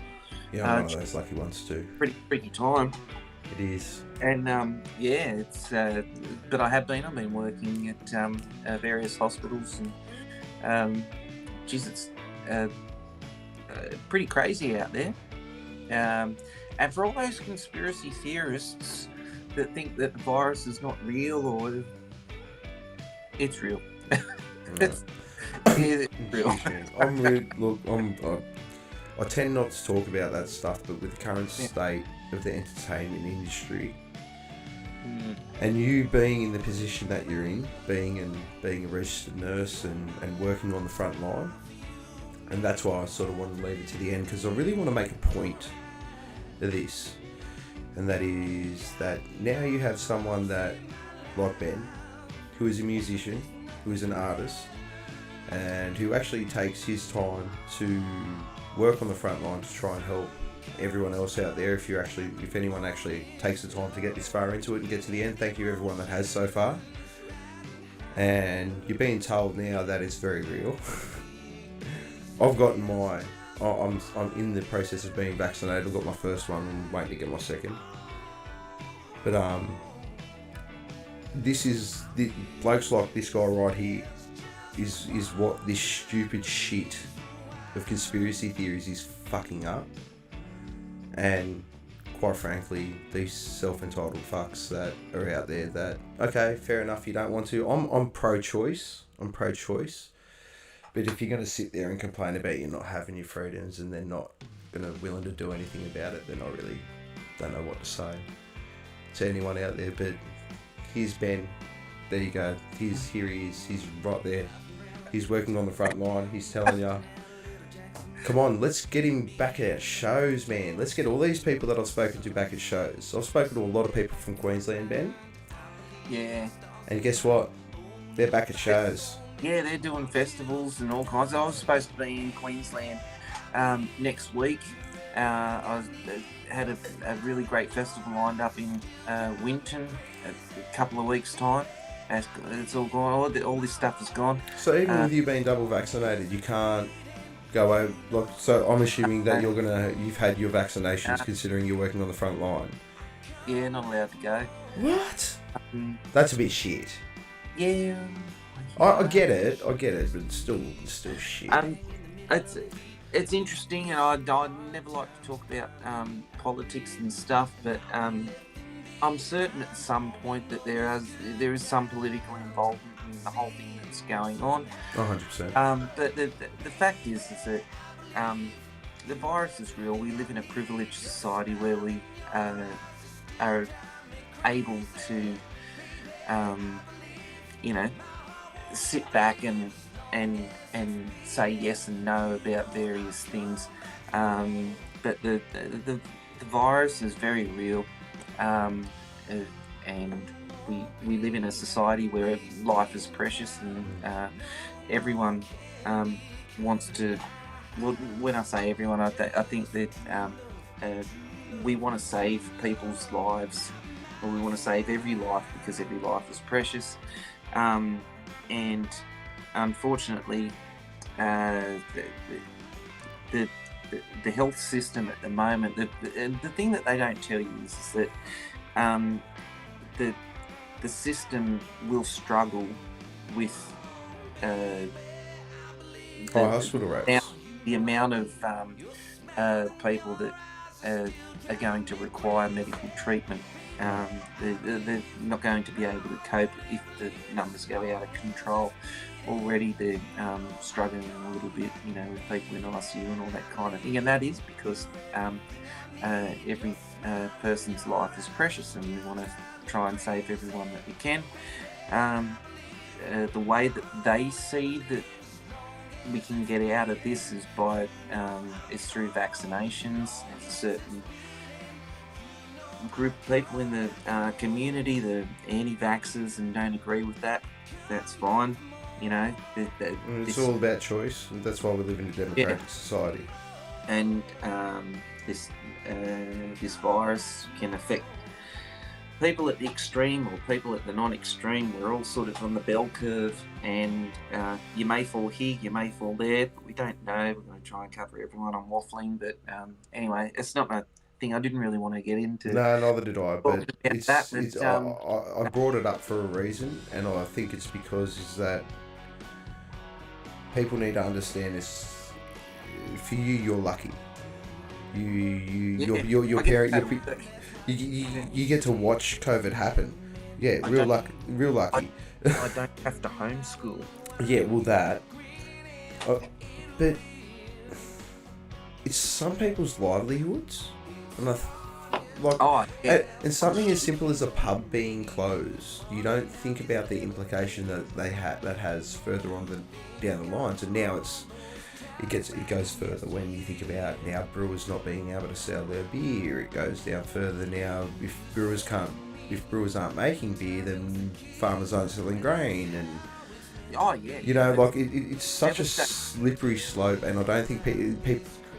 Speaker 1: Yeah, I'm one of those lucky ones too.
Speaker 2: Pretty tricky time.
Speaker 1: It is.
Speaker 2: And it's. But I've been working at various hospitals, and it's pretty crazy out there. And for all those conspiracy theorists that think that the virus is not real, or it's real. It's real.
Speaker 1: I tend not to talk about that stuff, but with the current state of the entertainment industry, and you being in the position that you're in, being a registered nurse and working on the front line, and that's why I sort of wanted to leave it to the end, because I really want to make a point of this, and that is that now you have someone that, like Ben, who is a musician, who is an artist, and who actually takes his time to work on the front line to try and help everyone else out there. If anyone actually takes the time to get this far into it and get to the end, thank you everyone that has so far. And you're being told now that it's very real. I've gotten I'm in the process of being vaccinated. I've got my first one and waiting to get my second. But this is the blokes like this guy right here is what this stupid shit of conspiracy theories is fucking up. And quite frankly, these self-entitled fucks that are out there that, okay, fair enough, you don't want to. I'm pro-choice. But if you're going to sit there and complain about you not having your freedoms and they're not willing to do anything about it, then I really don't know what to say to anyone out there. But here's Ben there you go. Here he is. He's right there. He's working on the front line. He's telling you, come on, let's get him back at shows, man. Let's get all these people that I've spoken to back at shows. I've spoken to a lot of people from Queensland, Ben.
Speaker 2: Yeah.
Speaker 1: And guess what? They're back at shows.
Speaker 2: Yeah, they're doing festivals and all kinds. I was supposed to be in Queensland next week. Had a really great festival lined up in Winton a couple of weeks' time. It's all gone. All this stuff is gone.
Speaker 1: So even with you being double vaccinated, you can't go over. Like, so I'm assuming that you've had your vaccinations, considering you're working on the front line.
Speaker 2: Yeah, not allowed to go.
Speaker 1: What? That's a bit shit.
Speaker 2: Yeah.
Speaker 1: I get it, but it's still shit.
Speaker 2: It's interesting, and I never like to talk about politics and stuff, but I'm certain at some point that there is some political involvement in the whole thing that's going on.
Speaker 1: 100%.
Speaker 2: But the fact is that the virus is real. We live in a privileged society where we are able to, sit back and say yes and no about various things. But the virus is very real, and we live in a society where life is precious, and everyone wants to. Well, when I say everyone, I think that we want to save people's lives, or we want to save every life, because every life is precious. And unfortunately, the health system at the moment, the thing that they don't tell you is that the system will struggle with
Speaker 1: hospital rates.
Speaker 2: The amount of people that are going to require medical treatment. They're not going to be able to cope if the numbers go out of control. Already they're struggling a little bit, with people in ICU and all that kind of thing, and that is because every person's life is precious, and we want to try and save everyone that we can. The way that they see that we can get out of this is through vaccinations. There's a certain group of people in the community that are anti-vaxxers and don't agree with that. That's fine,
Speaker 1: It's all about choice, and that's why we live in a democratic society.
Speaker 2: And this virus can affect people at the extreme or people at the non-extreme. We're all sort of on the bell curve, and you may fall here, you may fall there, but we don't know. We're going to try and cover everyone. I'm waffling, but anyway, it's not my thing. I didn't really want to get into.
Speaker 1: No, neither did I. But I brought it up for a reason, and I think it's because is that people need to understand this. For you, you're lucky. Your parent. You get to watch COVID happen. Yeah, real lucky.
Speaker 2: I don't have to homeschool.
Speaker 1: Yeah, well that. But it's some people's livelihoods, and and something as simple as a pub being closed, you don't think about the implication that has further on down the lines, and now it goes further when you think about now brewers not being able to sell their beer. It goes down further now. If brewers aren't making beer, then farmers aren't selling grain, and it's such a slippery slope. And I don't think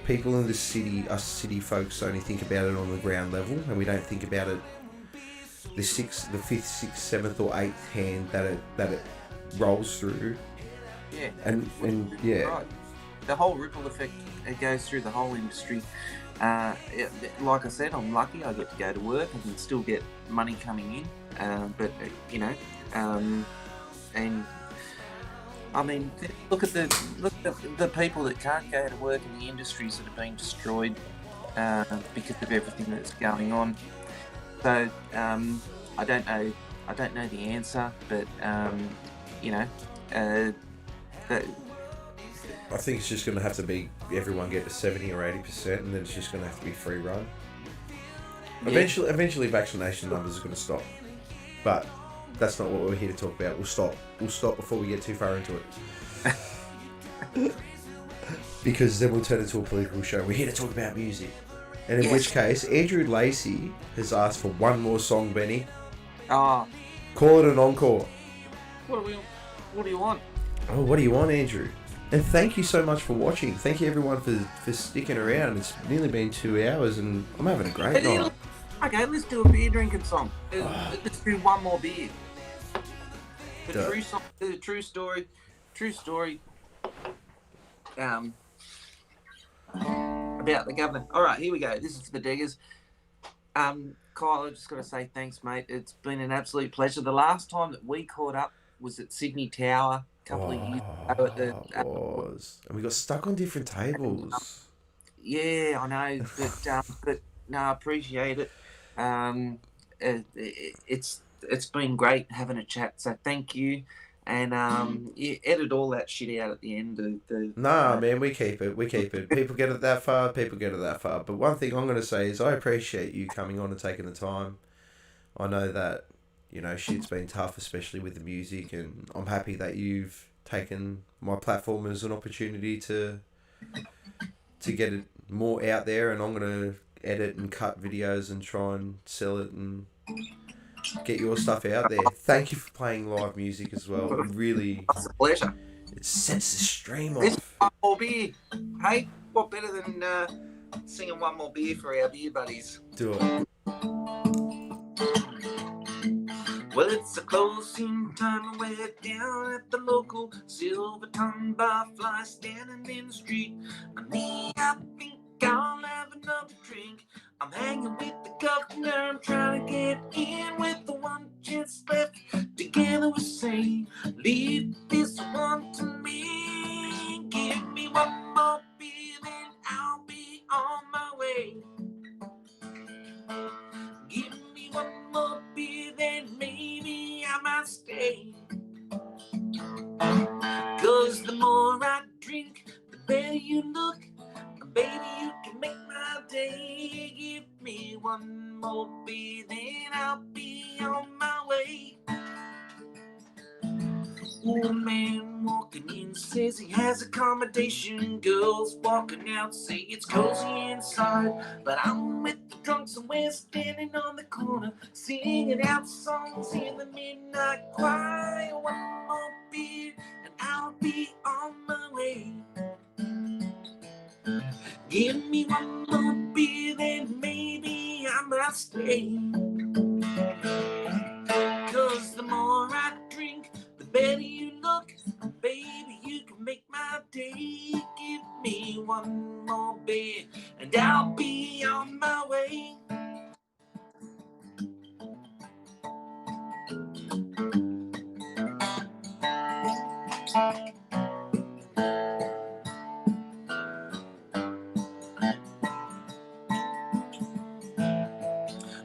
Speaker 1: people in the city, us city folks, only think about it on the ground level, and we don't think about it the fifth, sixth, seventh, or eighth hand that it rolls through.
Speaker 2: Yeah,
Speaker 1: and yeah.
Speaker 2: Right. The whole ripple effect, it goes through the whole industry. Like I said, I'm lucky. I get to go to work. I can still get money coming in. And I mean, look at the people that can't go to work in the industries that are being destroyed because of everything that's going on. So I don't know the answer, but
Speaker 1: I think it's just going to have to be everyone get to 70 or 80%, and then it's just going to have to be free run. Yeah. Eventually vaccination numbers are going to stop. But that's not what we're here to talk about. We'll stop. We'll stop before we get too far into it. Because then we'll turn into a political show. We're here to talk about music. And in which case, Andrew Lacey has asked for one more song, Benny.
Speaker 2: Oh.
Speaker 1: Call it an encore.
Speaker 2: What do you want?
Speaker 1: Oh, what do you want, Andrew? And thank you so much for watching. Thank you, everyone, for sticking around. It's nearly been 2 hours, and I'm having a great night.
Speaker 2: Okay, let's do a beer drinking song. Let's do one more beer. The true story. About the governor. All right, here we go. This is the Diggers. Kyle, I just got to say thanks, mate. It's been an absolute pleasure. The last time that we caught up was at Sydney Tower a couple of years ago.
Speaker 1: It was. And we got stuck on different tables.
Speaker 2: Yeah, I know, but no, I appreciate it. It's been great having a chat. So thank you. And you edit all that shit out at the end.
Speaker 1: Man, we keep it. People get it that far. But one thing I'm going to say is I appreciate you coming on and taking the time. I know that, shit's been tough, especially with the music, and I'm happy that you've taken my platform as an opportunity to get it more out there, and I'm going to edit and cut videos and try and sell it and get your stuff out there. Thank you for playing live music as well. It really...
Speaker 2: It's a pleasure.
Speaker 1: It sets the stream
Speaker 2: This
Speaker 1: off.
Speaker 2: one more beer. Hey, what better than singing one more beer for our beer buddies?
Speaker 1: Do it.
Speaker 2: Well, it's a closing time and we're down at the local Silverton barfly standing in the street. I think I'll have another drink. I'm hanging with the governor, I'm trying to get in with the one chance left. Together we say, leave this one to me. Give me one more beer, then I'll be on my way. Give me one more beer, then maybe I might stay. 'Cause the more I drink, the better you look. Baby, you can make my day. Give me one more beer, then I'll be on my way. Old man walking in says he has accommodation. Girls walking out say it's cozy inside. But I'm with the drunks and we're standing on the corner, singing out songs in the midnight choir. One more beer and I'll be on my way. Give me one more beer, then maybe I might stay. 'Cause the more I drink, the better you look. Baby, you can make my day. Give me one more beer, and I'll be on my way.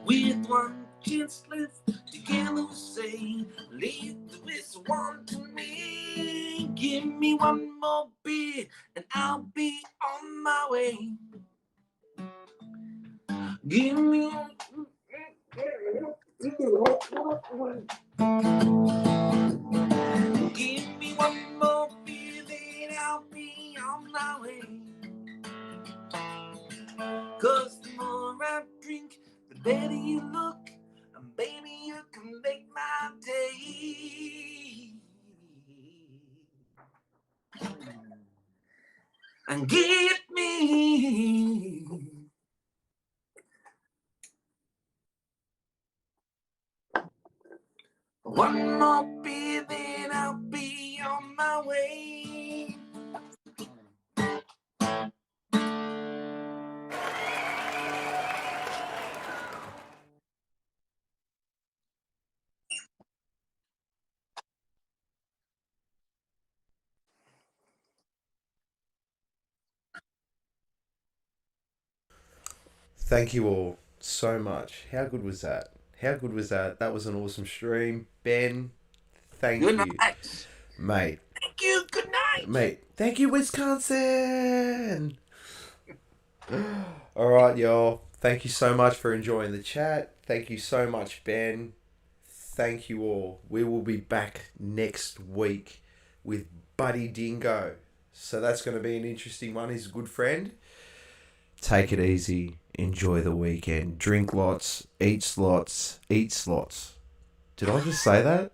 Speaker 2: With one chance left, together we'll say, leave this one to me. Give me one more beer, and I'll be on my way. Give me one. Give me one more beer, then I'll be on my way. 'Cause the more I drink, the better you look, and baby, you can make my day. And give me one more beer, then I'll be on my way.
Speaker 1: Thank you all so much. How good was that? That was an awesome stream. Ben, thank
Speaker 2: Good
Speaker 1: you.
Speaker 2: night.
Speaker 1: Mate.
Speaker 2: Thank you. Good night.
Speaker 1: Mate, thank you, Wisconsin. All right, y'all. Thank you so much for enjoying the chat. Thank you so much, Ben. thank you all. We will be back next week with Buddy Dingo. So that's going to be an interesting one. He's a good friend. Take it easy. Enjoy the weekend. Drink lots. Eat slots. Eat slots. Did I just say that?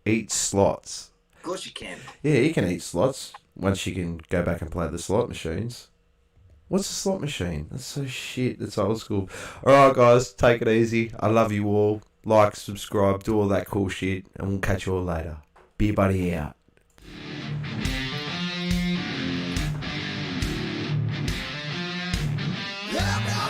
Speaker 1: Eat slots.
Speaker 2: Of course you can.
Speaker 1: Yeah, you can eat slots once you can go back and play the slot machines. What's a slot machine? That's so shit. That's old school. Alright, guys. Take it easy. I love you all. Like, subscribe, do all that cool shit. And we'll catch you all later. Beer Buddy out.
Speaker 3: Yeah,